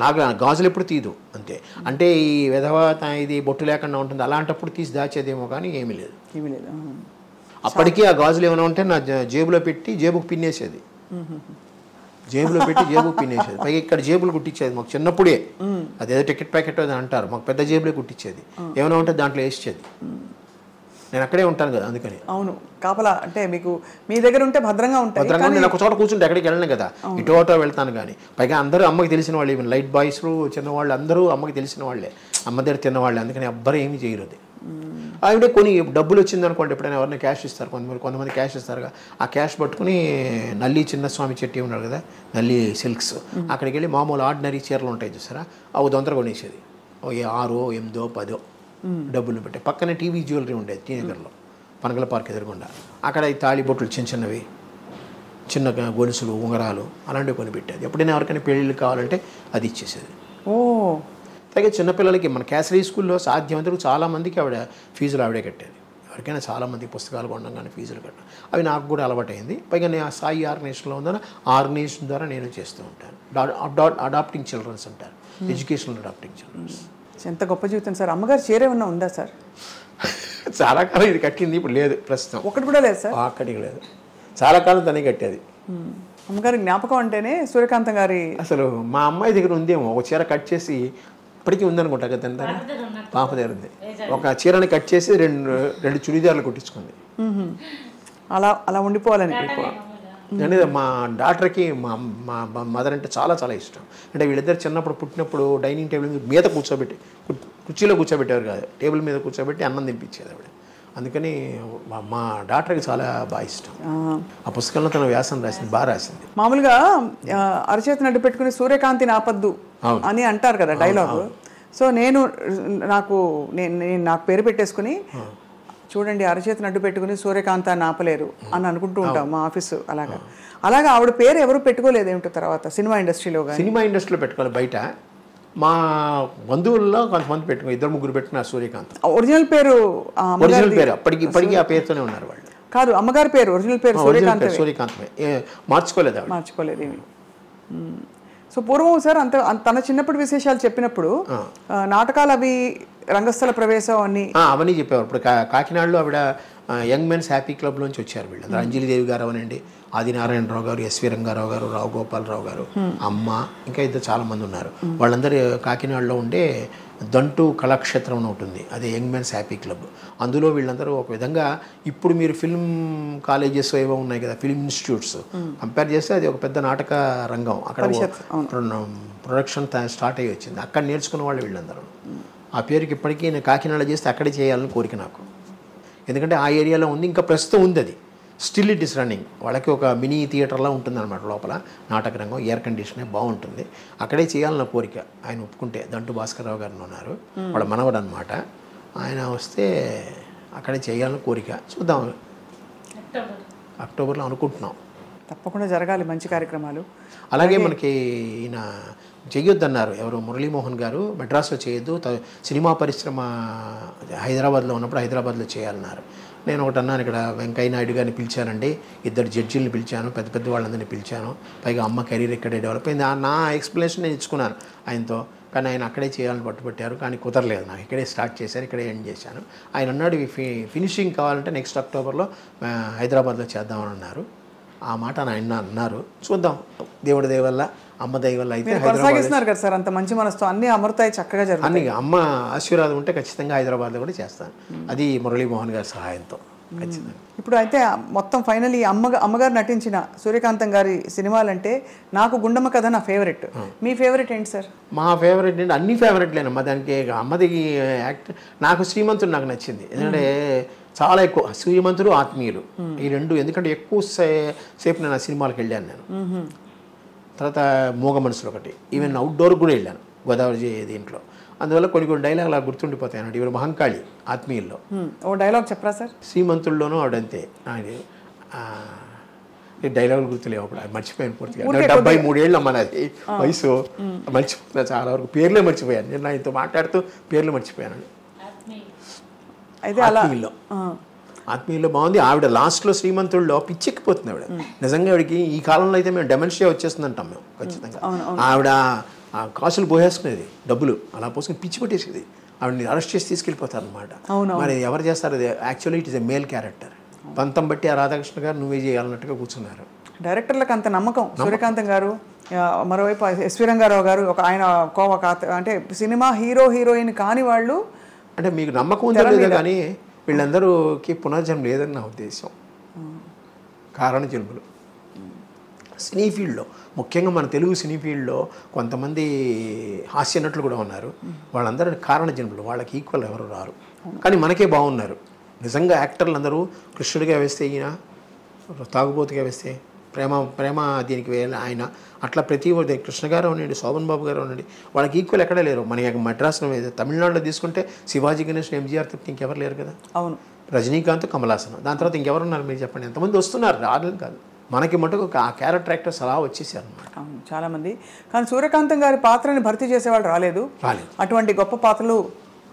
నాకు గాజులు ఎప్పుడు తీదు అంతే. అంటే ఈ విధవ ఇది బొట్టు లేకుండా ఉంటుంది, అలాంటప్పుడు తీసి దాచేదేమో కానీ ఏమీ లేదు. అప్పటికీ ఆ గాజులు ఏమైనా ఉంటే నా జేబులో పెట్టి జేబుకు పిన్నేసేది, జేబులో పెట్టి జేబుకు పిన్నేసేది. పైగా ఇక్కడ జేబులు కుట్టించేది మాకు చిన్నప్పుడే. అదేదో టికెట్ ప్యాకెట్ అని అంటారు, మాకు పెద్ద జేబులే కుట్టించేది. ఏమైనా ఉంటే దాంట్లో వేసేది. నేను అక్కడే ఉంటాను కదా అందుకని. అవును, కాపలా అంటే మీకు మీ దగ్గర ఉంటే భద్రంగా ఉంటాయి. భద్రంగా నేను ఒక చోట కూర్చుంటే ఎక్కడికి వెళ్ళను కదా, ఇటో అటో వెళ్తాను. కానీ పైగా అందరూ అమ్మకి తెలిసిన వాళ్ళు, ఈవెన్ లైట్ బాయ్స్ చిన్నవాళ్ళు అందరూ అమ్మకి తెలిసిన వాళ్ళే, అమ్మ దగ్గర తిన్నవాళ్ళే. అందుకని ఎవ్వరు ఏమీ చేయరు. ఆవిడే కొన్ని డబ్బులు వచ్చింది అనుకోండి, ఎప్పుడైనా ఎవరైనా క్యాష్ ఇస్తారు, కొంతమంది క్యాష్ ఇస్తారు. ఆ క్యాష్ పట్టుకుని నల్లి చిన్నస్వామి చెట్టి ఉన్నాడు కదా, నల్లి సిల్క్స్, అక్కడికి వెళ్ళి మామూలు ఆర్డినరీ చీరలు ఉంటాయి చూసారా, అవి తొందరగా కొనేసేది. 6, 8, 10 డబ్బులు పెట్టి. పక్కనే టీవీ జ్యువెలరీ ఉండేది టీ నగర్లో, పనగల పార్క్ ఎదురుగుండా. అక్కడ ఈ తాళి బొట్టులు చిన్నవి, చిన్న గొలుసులు, ఉంగరాలు అలాంటివి కొని పెట్టేది. ఎప్పుడైనా ఎవరికైనా పెళ్ళిళ్ళు కావాలంటే అది ఇచ్చేసేది. అలాగే చిన్నపిల్లలకి మన కేసరీ స్కూల్లో సాధ్యమంతకు చాలామందికి ఆవిడ ఫీజులు ఆవిడే కట్టేది. ఎవరికైనా చాలామంది పుస్తకాలు కొనడం కానీ ఫీజులు కట్టడం అవి నాకు కూడా అలవాటైంది. పైగా నేను ఆ సాయి ఆర్గనైజేషన్లో ఉందని ఆర్గనైజేషన్ ద్వారా నేను చేస్తూ ఉంటాను. అడాప్టింగ్ చిల్డ్రన్స్ అంటారు, ఎడ్యుకేషనల్ అడాప్టింగ్ చిల్డ్రన్స్. ఎంత గొప్ప జీవితం సార్. అమ్మగారు చీర ఏమన్నా ఉందా సార్? చాలా కాలం ఇది కట్టింది, ఇప్పుడు లేదు ప్రస్తుతం. ఒకటి కూడా లేదు సార్? అక్కడికి లేదు, చాలా కాలం తనే కట్టేది. అమ్మగారి జ్ఞాపకం అంటేనే సూర్యకాంతం గారి. అసలు మా అమ్మాయి దగ్గర ఉందేమో ఒక చీర కట్ చేసి, ఇప్పటికీ ఉందనుకుంటా కదా, పాప దగ్గర ఉంది. ఒక చీరని కట్ చేసి 2 చుడిదార్లు కుట్టించుకుంది. అలా ఉండిపోవాలని. అంటే మా డాక్టర్కి మా మదర్ అంటే చాలా చాలా ఇష్టం. అంటే వీళ్ళిద్దరు చిన్నప్పుడు పుట్టినప్పుడు డైనింగ్ టేబుల్ మీద కూర్చోబెట్టి, కుర్చీలో కూర్చోబెట్టేవారు కాదు, టేబుల్ మీద కూర్చోబెట్టి అన్నం తినిపించేది ఆవిడ. అందుకని మా డాక్టర్కి చాలా బాగా ఇష్టం. ఆ పుస్తకంలో తన వ్యాసం రాసింది, బాగా రాసింది. మామూలుగా అరచేతి నడ్డు పెట్టుకుని సూర్యకాంతిని ఆపద్దు అని అంటారు కదా డైలాగ్. సో నాకు పేరు పెట్టేసుకుని, చూడండి అరచేతి నడ్డు పెట్టుకుని సూర్యకాంతాన్ని ఆపలేరు అని అనుకుంటూ ఉంటాం మా ఆఫీసు. అలాగా ఆవిడ పేరు ఎవరు పెట్టుకోలేదు ఏమిటో తర్వాత సినిమా ఇండస్ట్రీలో. సినిమా ఇండస్ట్రీలో పెట్టుకోవాలి, బయట మా బంధువుల్లో కొంతమంది పెట్టుకో, 2-3 పెట్టుకున్నారు సూర్యకాంత్. ఒరిజినల్ పేరు ఇప్పటికీ ఆ పేరుతోనే ఉన్నారు వాళ్ళు. కాదు, అమ్మగారి పేరు ఒరిజినల్ పేరు సూర్యకాంత్. సూర్యకాంత్ మార్చుకోలేదు. మార్చుకోలేదు. సో పూర్వం సార్ తన చిన్నప్పటి విశేషాలు చెప్పినప్పుడు నాటకాలు అవి రంగస్థల ప్రవేశం అవన్నీ చెప్పేవారు. ఇప్పుడు కాకినాడలో ఆవిడ యంగ్ మెన్స్ హ్యాపీ క్లబ్లోంచి వచ్చారు వీళ్ళు. అంజలిదేవి గారు అవనండి, ఆదినారాయణరావు గారు, ఎస్వి రంగారావు గారు, రావు గోపాలరావు గారు, అమ్మ, ఇంకా ఇద్దరు చాలామంది ఉన్నారు. వాళ్ళందరూ కాకినాడలో ఉండే దంటు కళాక్షేత్రం అని ఉంటుంది, అదే యంగ్ మెన్స్ హ్యాపీ క్లబ్. అందులో వీళ్ళందరూ ఒక విధంగా ఇప్పుడు మీరు ఫిల్మ్ కాలేజెస్ ఏవో ఉన్నాయి కదా, ఫిల్మ్ ఇన్స్టిట్యూట్స్ కంపేర్ చేస్తే అది ఒక పెద్ద నాటక రంగం. అక్కడ ప్రొడక్షన్ స్టార్ట్ అయ్యి వచ్చింది. అక్కడ నేర్చుకున్న వాళ్ళు వీళ్ళందరూ. ఆ పేరుకి ఇప్పటికీ నేను కాకినాడ చేస్తే అక్కడే చేయాలని కోరిక నాకు. ఎందుకంటే ఆ ఏరియాలో ఉంది, ఇంకా ప్రస్తుతం ఉంది, అది స్టిల్ ఇట్ ఇస్ రన్నింగ్. వాళ్ళకి ఒక మినీ థియేటర్లా ఉంటుందన్నమాట లోపల, నాటక రంగం, ఎయిర్ కండిషనే బాగుంటుంది. అక్కడే చేయాలన్న కోరిక. ఆయన ఒప్పుకుంటే, దంటు భాస్కర్రావు గారు ఉన్నారు, వాళ్ళ మనవడు అనమాట, ఆయన వస్తే అక్కడే చేయాలని కోరిక. చూద్దాం, అక్టోబర్లో అనుకుంటున్నాం. తప్పకుండా జరగాలి మంచి కార్యక్రమాలు. అలాగే మనకి ఈయన చేయొద్దన్నారు ఎవరు, మురళీమోహన్ గారు, మెడ్రాస్లో చేయొద్దు, సినిమా పరిశ్రమ హైదరాబాద్లో ఉన్నప్పుడు హైదరాబాద్లో చేయాలన్నారు. నేను ఒకటి అన్నాను, ఇక్కడ వెంకయ్య నాయుడు గారిని పిలిచానండి, 2 జడ్జీలను పిలిచాను, పెద్ద పెద్ద వాళ్ళందరినీ పిలిచాను, పైగా అమ్మ కెరీర్ ఇక్కడే డెవలప్ అయింది. నా ఎక్స్ప్లెనేషన్ నేను ఇచ్చుకున్నాను ఆయనతో. కానీ ఆయన అక్కడే చేయాలని పట్టుబట్టారు, కానీ కుదరలేదు. నాకు ఇక్కడే స్టార్ట్ చేశాను, ఇక్కడే ఎండ్ చేశాను. ఆయన అన్నాడు ఫినిషింగ్ కావాలంటే నెక్స్ట్ అక్టోబర్లో హైదరాబాద్లో చేద్దామని అన్నారు. ఆ మాట ఆయన అన్నారు. చూద్దాం, దేవుడి దయ వల్ల, అమ్మ దయ వల్ల అయితే కొనసాగిస్తున్నారు కదా సార్, అంత మంచి మనసుతో అన్ని అమృతాయి చక్కగా జరుగుతాయి. అన్ని అమ్మ ఆశీర్వాదం ఉంటే ఖచ్చితంగా హైదరాబాద్లో కూడా చేస్తాను, అది మురళీమోహన్ గారి సహాయంతో ఖచ్చితంగా. ఇప్పుడు అయితే మొత్తం ఫైనల్ ఈ అమ్మగారు నటించిన సూర్యకాంతం గారి సినిమాలంటే నాకు గుండమ్మ కథ నా ఫేవరెట్. మీ ఫేవరెట్ ఏంటి సార్? మా ఫేవరెట్ ఏంటి, అన్ని ఫేవరెట్లేనమ్మా. దానికి అమ్మది యాక్ట్ నాకు శ్రీమంతుడు నాకు నచ్చింది. ఎందుకంటే చాలా ఎక్కువ శ్రీమంతుడు, ఆత్మీయులు ఈ రెండు. ఎందుకంటే ఎక్కువ సేపు నేను ఆ సినిమాలకు వెళ్ళాను నేను. తర్వాత మూగ మనసులు ఒకటి, ఈవెన్ అవుట్డోర్ కూడా వెళ్ళాను గోదావరి దీంట్లో. అందువల్ల కొన్ని డైలాగ్ అలా గుర్తుండిపోతాయి అన్నట్టు. ఇవి మహంకాళి ఆత్మీయుల్లో ఓ డైలాగ్ చెప్పరా సార్? శ్రీమంతుల్లోనూ ఆవిడంతే. డైలాగులు గుర్తులేవు, అప్పుడు మర్చిపోయాను పూర్తిగా. 73 ఏళ్ళు అమ్మ నాది వయసు, మర్చిపోతున్నా చాలా వరకు. పేర్లే మర్చిపోయాను నేను, ఆయనతో మాట్లాడుతూ పేర్లు మర్చిపోయాను. అయితే ఆత్మీయుల్లో బాగుంది. ఆవిడ లాస్ట్లో శ్రీమంతుల్లో పిచ్చెక్కిపోతుంది ఆవిడ. నిజంగా ఆవిడకి ఈ కాలంలో అయితే మేము డెమెన్షియా వచ్చేస్తుంది అంటాం మేము ఖచ్చితంగా. ఆవిడ కాసులు పోసేసుకునేది, డబ్బులు అలా పోసుకుని పిచ్చి పట్టేసేది. ఆవిడని అరెస్ట్ చేసి తీసుకెళ్ళిపోతారు అనమాట. మరి ఎవరు చేస్తారు అది? Actually it is a male character. పంతం బట్టి ఆ రాధాకృష్ణ గారు నువ్వే చేయాలన్నట్టుగా కూర్చున్నారు. డైరెక్టర్లకు అంత నమ్మకం. సూర్యకాంతం గారు, మరోవైపు ఎస్వి రంగారావు గారు, ఒక ఆయన అంటే సినిమా హీరోయిన్ కాని వాళ్ళు. అంటే మీకు నమ్మకం ఉందో లేదో కానీ వీళ్ళందరూకి పునర్జన్మ లేదని నా ఉద్దేశం. కారణ జన్మలు సినీ ఫీల్డ్లో, ముఖ్యంగా మన తెలుగు సినీ ఫీల్డ్లో కొంతమంది హాస్య నటులు కూడా ఉన్నారు. వాళ్ళందరూ కారణ జన్మలు, వాళ్ళకి ఈక్వల్ ఎవరు రారు. కానీ మనకే బాగున్నారు నిజంగా. యాక్టర్లు అందరూ కృష్ణుడిగా వేస్తే ఈయన, తాగుబోతుగా వేస్తే ప్రేమ దీనికి వేయాలి ఆయన. అట్లా ప్రతి ఒక్కరి కృష్ణ గారు అనండి, శోభన్ బాబు గారు అనండి, వాళ్ళకి ఈక్వల్ ఎక్కడే లేరు. మన మద్రాసులో తమిళనాడులో తీసుకుంటే శివాజీ గణేష్, ఎంజీఆర్ తప్ప ఇంకెవరు లేరు కదా. అవును, రజనీకాంత్, కమలాసనం, దాని తర్వాత ఇంకెవరున్నారు మీరు చెప్పండి? ఎంతమంది వస్తున్నారు, రాలేదు కాదు. మనకి మటుకు ఆ క్యారెక్టర్ యాక్టర్స్ అలా వచ్చేసారు అనమాట. అవును, చాలామంది. కానీ సూర్యకాంతం గారి పాత్రని భర్తీ చేసేవాళ్ళు రాలేదు. అటువంటి గొప్ప పాత్రలు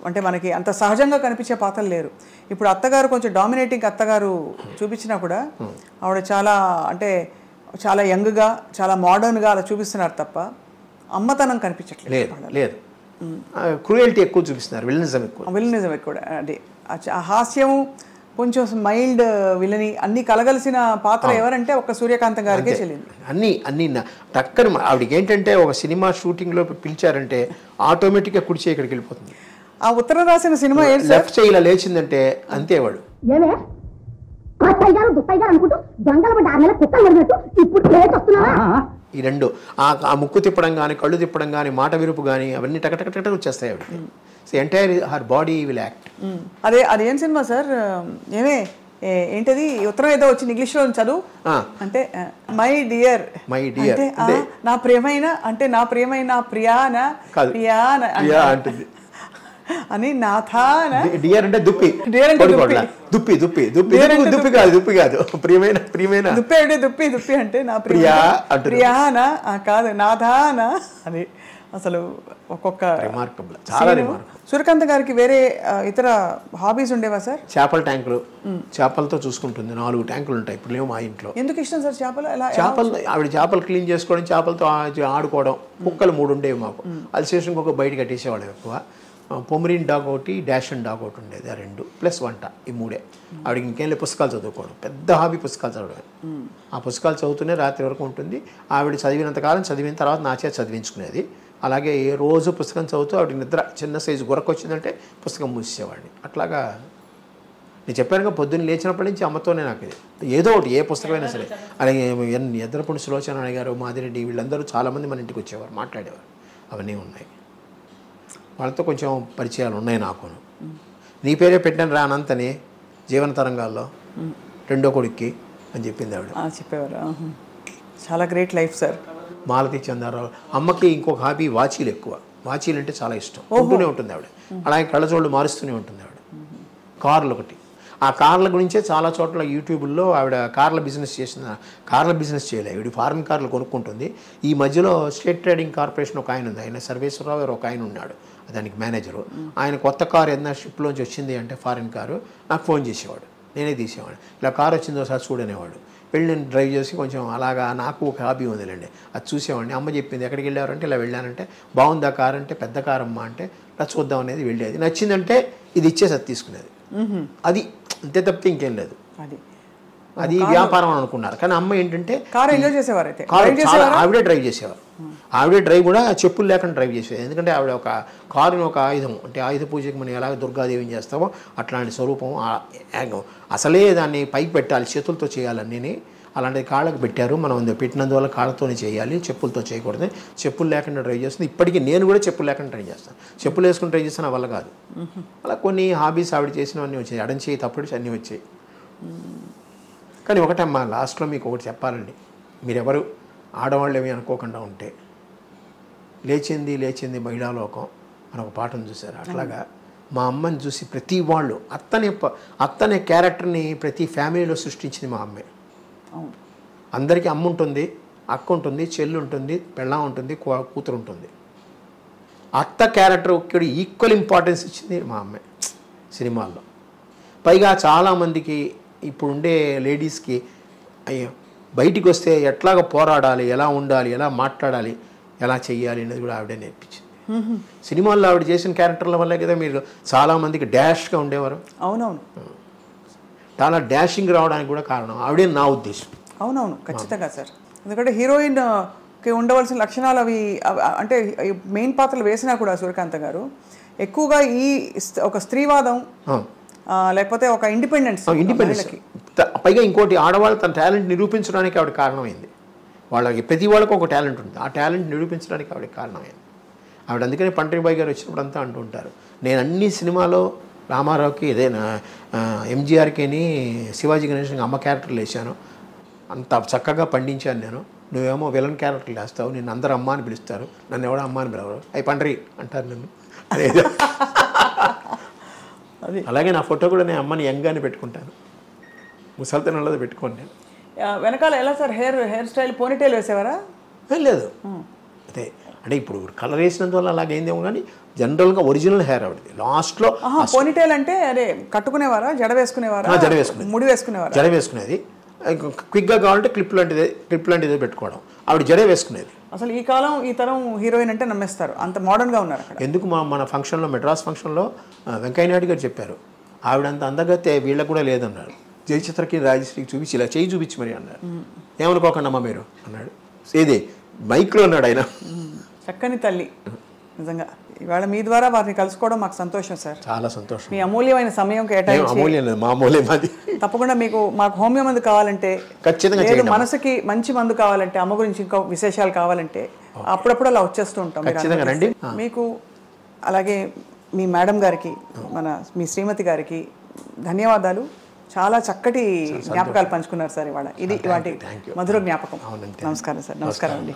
అంటే మనకి అంత సహజంగా కనిపించే పాత్రలు లేరు. ఇప్పుడు అత్తగారు కొంచెం డామినేటింగ్ అత్తగారు చూపించినా కూడా ఆవిడ చాలా యంగ్గా, చాలా మోడర్న్గా అలా చూపిస్తున్నారు తప్ప అమ్మతనం కనిపించట్లేదు. లేదు, క్రూయల్టీ ఎక్కువ చూపిస్తున్నారు, విలనిజం ఎక్కువ. అది హాస్యం, కొంచెం మైల్డ్ విలని అన్ని కలగలిసిన పాత్ర ఎవరంటే ఒక సూర్యకాంతం గారికే చెల్లింది. అన్ని టక్కన ఆవిడకి ఏంటంటే ఒక సినిమా షూటింగ్లో పిలిచారంటే ఆటోమేటిక్గా కుడిచే ఇక్కడికి వెళ్ళిపోతుంది. ఆ ఉత్తరం రాసిన సినిమా లెఫ్ట్ చేయి ఇలా లేచిందంటే అంతే వాడు. ఈ రెండు ఆ ముక్కు తిప్పడం కానీ, కళ్ళు తిప్పడం కానీ, మాట విరుపు కానీ అవన్నీ టకటక వచ్చేస్తాయి ఆవిడకి. Entire her body will act. అదేం సినిమా సార్? ఏంటది ఉత్తరం ఏదో వచ్చింది ఇంగ్లీష్లో చదువు అంటే మై డియర్ అంటే నా ప్రియమైన ప్రియానా అంటుంది అని నాథా. డియర్ అంటే దుప్పి కాదు ప్రియమైన దుప్పి అంటే నా ప్రియానా కాదు నాథానా అని. అసలు ఒక్కొక్క రిమార్కబుల్, చాలా రిమార్కబుల్. సూర్యకాంత్ గారికి వేరే ఇతర హాబీస్ ఉండేవా సార్? చేపల ట్యాంకులు, చేపలతో చూసుకుంటుంది. 4 ట్యాంకులు ఉంటాయి ఇప్పుడు లేవు మా ఇంట్లో. ఎందుకు ఇష్టం సార్ చేపలు? చేపలు ఆవిడ చేపలు క్లీన్ చేసుకోవడం, చేపలతో ఆడుకోవడం. కుక్కలు 3 ఉండేవి మాకు. అల్సేషన్ ఒక బయట కట్టేసేవాడు ఎక్కువ. పొమరీన్ డాగ్ ఒకటి, డాషన్ డాగ్ ఒకటి ఉండేది. ఆ 2 ప్లస్ వంట, ఈ 3. ఆవిడకి ఇంకేం లేదు, పుస్తకాలు చదువుకోవడం. పెద్ద హాబీ పుస్తకాలు చదవడం. ఆ పుస్తకాలు చదువుతూనే రాత్రి వరకు ఉంటుంది. ఆవిడ చదివినంతకాలం చదివిన తర్వాత నా చేత చదివించుకునేది. అలాగే రోజు పుస్తకం చదువుతూ ఆవిడ నిద్ర చిన్న సైజు గురకు వచ్చిందంటే పుస్తకం మూసేవాడిని. అట్లాగా నేను చెప్పానుగా, పొద్దున్న లేచినప్పటి నుంచి అమ్మతోనే నాకు ఏదో ఒకటి, ఏ పుస్తకమైనా సరే. అలాగే ఎద్రపూడి సులోచన గారు, మాదిరెడ్డి, వీళ్ళందరూ చాలామంది మన ఇంటికి వచ్చేవారు, మాట్లాడేవారు. అవన్నీ ఉన్నాయి. వాళ్ళతో కొంచెం పరిచయాలు ఉన్నాయి నాకు. నీ పేరే పెట్టాను రా అనంతని జీవన తరంగాల్లో 2వ కొడుక్కి అని చెప్పింది ఆవిడ. చెప్పేవారు. చాలా great life sir. Malathi Chandrarao అమ్మకి ఇంకొక హాబీ వాచీలు ఎక్కువ. వాచీలు అంటే చాలా ఇష్టం. ఉంటూనే ఉంటుంది ఆవిడ. అలాగే కళ్ళజోళ్ళు మారుస్తూనే ఉంటుంది ఆవిడ. కార్లు ఒకటి. ఆ కార్ల గురించే చాలా చోట్ల యూట్యూబ్లో ఆవిడ కార్ల బిజినెస్ చేయలేదు. ఆవిడ ఫారెన్ కార్లు కొనుక్కుంటుంది. ఈ మధ్యలో స్టేట్ ట్రేడింగ్ కార్పొరేషన్ ఒక ఆయన ఉంది, ఆయన సర్వేశ్వరరావు గారు ఒక ఆయన ఉన్నాడు, దానికి మేనేజరు. ఆయన కొత్త కారు ఏదైనా షిప్లోంచి వచ్చింది అంటే ఫారెన్ కారు నాకు ఫోన్ చేసేవాడు, నేనే తీసేవాడు. ఇలా కారు వచ్చిందో ఒకసారి చూడనేవాడు. వెళ్ళి నేను డ్రైవ్ చేసి కొంచెం అలాగా నాకు ఒక హాబీ ఉందిలేండి, అది చూసేవాడిని. అమ్మ చెప్పింది ఎక్కడికి వెళ్ళారంటే ఇలా వెళ్ళానంటే, బాగుందా కారు అంటే, పెద్ద కారు అమ్మ అంటే ఇలా చూద్దాం అనేది వెళ్ళేది. నచ్చిందంటే ఇది ఇచ్చేసి అది తీసుకునేది. అది అంతే తప్పితే ఇంకేం లేదు. అది వ్యాపారం అని అనుకున్నారు. కానీ అమ్మ ఏంటంటే ఆవిడే డ్రైవ్ చేసేవారు. ఆవిడే డ్రైవ్ కూడా చెప్పులు లేకుండా డ్రైవ్ చేసేది. ఎందుకంటే ఆవిడ ఒక కారుని ఒక ఆయుధం, అంటే ఆయుధ పూజకి మనం ఎలాగ దుర్గాదేవిని చేస్తామో అట్లాంటి స్వరూపం. అసలే దాన్ని పైకి పెట్టాలి, చేతులతో చేయాలని అలాంటిది కాళ్ళకు పెట్టారు. మనం పెట్టినందువల్ల కాళ్ళతోనే చేయాలి, చెప్పులతో చేయకూడదు. చెప్పులు లేకుండా డ్రైవ్ చేస్తుంది. ఇప్పటికీ నేను కూడా చెప్పులు లేకుండా డ్రైవ్ చేస్తాను. చెప్పులు వేసుకుని డ్రైవ్ చేస్తాను, నా వల్ల కాదు. అలా కొన్ని హాబీస్ ఆవిడ చేసినవన్నీ వచ్చాయి. ఎడం చేయి తప్పుడు అన్నీ వచ్చాయి. కానీ ఒకటమ్మా, లాస్ట్లో మీకు ఒకటి చెప్పాలండి. మీరెవరు ఆడవాళ్ళు ఏమి అనుకోకుండా ఉంటే, లేచింది మహిళాలోకం అని ఒక పాటను చూశారు. అట్లాగా మా అమ్మని చూసి ప్రతి వాళ్ళు అత్తనే క్యారెక్టర్ని ప్రతి ఫ్యామిలీలో సృష్టించింది మా అమ్మే. అందరికీ అమ్మ ఉంటుంది, అక్క ఉంటుంది, చెల్లి ఉంటుంది, పెళ్ళాం ఉంటుంది, కూతురు ఉంటుంది. అత్త క్యారెక్టర్ ఇక్కడ ఈక్వల్ ఇంపార్టెన్స్ ఇచ్చింది మా అమ్మే సినిమాల్లో. పైగా చాలామందికి ఇప్పుడుండే లేడీస్కి అయ్యో బయటికి వస్తే ఎట్లాగ పోరాడాలి, ఎలా ఉండాలి, ఎలా మాట్లాడాలి, ఎలా చెయ్యాలి అనేది కూడా ఆవిడే నేర్పించింది. సినిమాల్లో ఆవిడ చేసిన క్యారెక్టర్ల వల్లే కదా మీరు చాలామందికి డాష్గా ఉండేవారు. అవునవును, చాలా డాషింగ్ రావడానికి కూడా కారణం ఆవిడే నా ఉద్దేశం. అవునవును, ఖచ్చితంగా సార్. ఎందుకంటే హీరోయిన్కి ఉండవలసిన లక్షణాలు అవి, అంటే మెయిన్ పాత్రలు వేసినా కూడా సూర్యకాంత్ గారు ఎక్కువగా ఈ ఒక స్త్రీవాదం లేకపోతే ఒక ఇండిపెండెన్స్. పైగా ఇంకోటి, ఆడవాళ్ళు తన టాలెంట్ నిరూపించడానికి ఆవిడ కారణమైంది. వాళ్ళకి ప్రతి వాళ్ళకి ఒక టాలెంట్ ఉంటుంది, ఆ టాలెంట్ నిరూపించడానికి ఆవిడకి కారణమైంది. ఆవిడ అందుకనే పండ్రిబాయి గారు వచ్చినప్పుడు అంతా అంటూ ఉంటారు, నేను అన్ని సినిమాలో రామారావుకి ఏదైనా ఎంజీఆర్కిని శివాజీ గణేష్కి అమ్మ క్యారెక్టర్లు వేసాను, అంత చక్కగా పండించాను నేను. నువ్వేమో విలన్ క్యారెక్టర్లు వేస్తావు, నేను అందరూ అమ్మ అని పిలుస్తారు, నన్ను ఎవడో అమ్మ అని పిలవరు, అవి పండ్రి అంటారు నన్ను. అలాగే నా ఫోటో కూడా నేను అమ్మని యంగానే పెట్టుకుంటాను, ముసలితనంలో పెట్టుకోండి నేను. వెనకాల ఎలా సార్ హెయిర్ స్టైల్ పోనీటైల్ వేసేవారా? లేదు, అదే అంటే ఇప్పుడు కలర్ వేసినందువల్ల అలాగైందేమో, కానీ జనరల్గా ఒరిజినల్ హెయిర్ ఆవిడది. లాస్ట్లో పోనీటైల్ అంటే అదే కట్టుకునేవారా, జడ వేసుకునేవారా? జడ వేసుకునేది, ముడి వేసుకునేవారా? జడ వేసుకునేది. క్విక్గా కావాలంటే క్లిప్ లాంటిది పెట్టుకోవడం, ఆవిడ జడే వేసుకునేది. అసలు ఈ కాలం ఈ తరం హీరోయిన్ అంటే నమ్మేస్తారు, అంత మోడర్న్గా ఉన్నారు అక్కడ. ఎందుకు మన ఫంక్షన్లో, మెడ్రాస్ ఫంక్షన్లో వెంకయ్య నాయుడు గారు చెప్పారు, ఆవిడంత అందగతే వీళ్ళకు కూడా లేదన్నారు. జయచిత్రకి రాజశ్రీకి చూపించి ఇలా చేయి చూపించి మరి అన్నారు. ఏమనుకోకండి అమ్మ మీరు అన్నాడు, ఏది మైక్లో అన్నాడు ఆయన. చక్కని తల్లి నిజంగా. ఇవాళ మీ ద్వారా వారిని కలుసుకోవడం మాకు సంతోషం సార్, చాలా సంతోషం. మీ అమూల్యమైన సమయం కేటాయించి, తప్పకుండా మాకు హోమియో మందు కావాలంటే ఖచ్చితంగా, మనసుకి మంచి మందు కావాలంటే, అమ్మ గురించి ఇంకో విశేషాలు కావాలంటే అప్పుడప్పుడు అలా వచ్చేస్తూ ఉంటాం. మీకు అలాగే మీ మేడం గారికి, మీ శ్రీమతి గారికి ధన్యవాదాలు. చాలా చక్కటి జ్ఞాపకాలు పంచుకున్నారు సార్ ఇవాళ. ఇది ఇవాటి మధుర జ్ఞాపకం. నమస్కారం సార్. నమస్కారం అండి.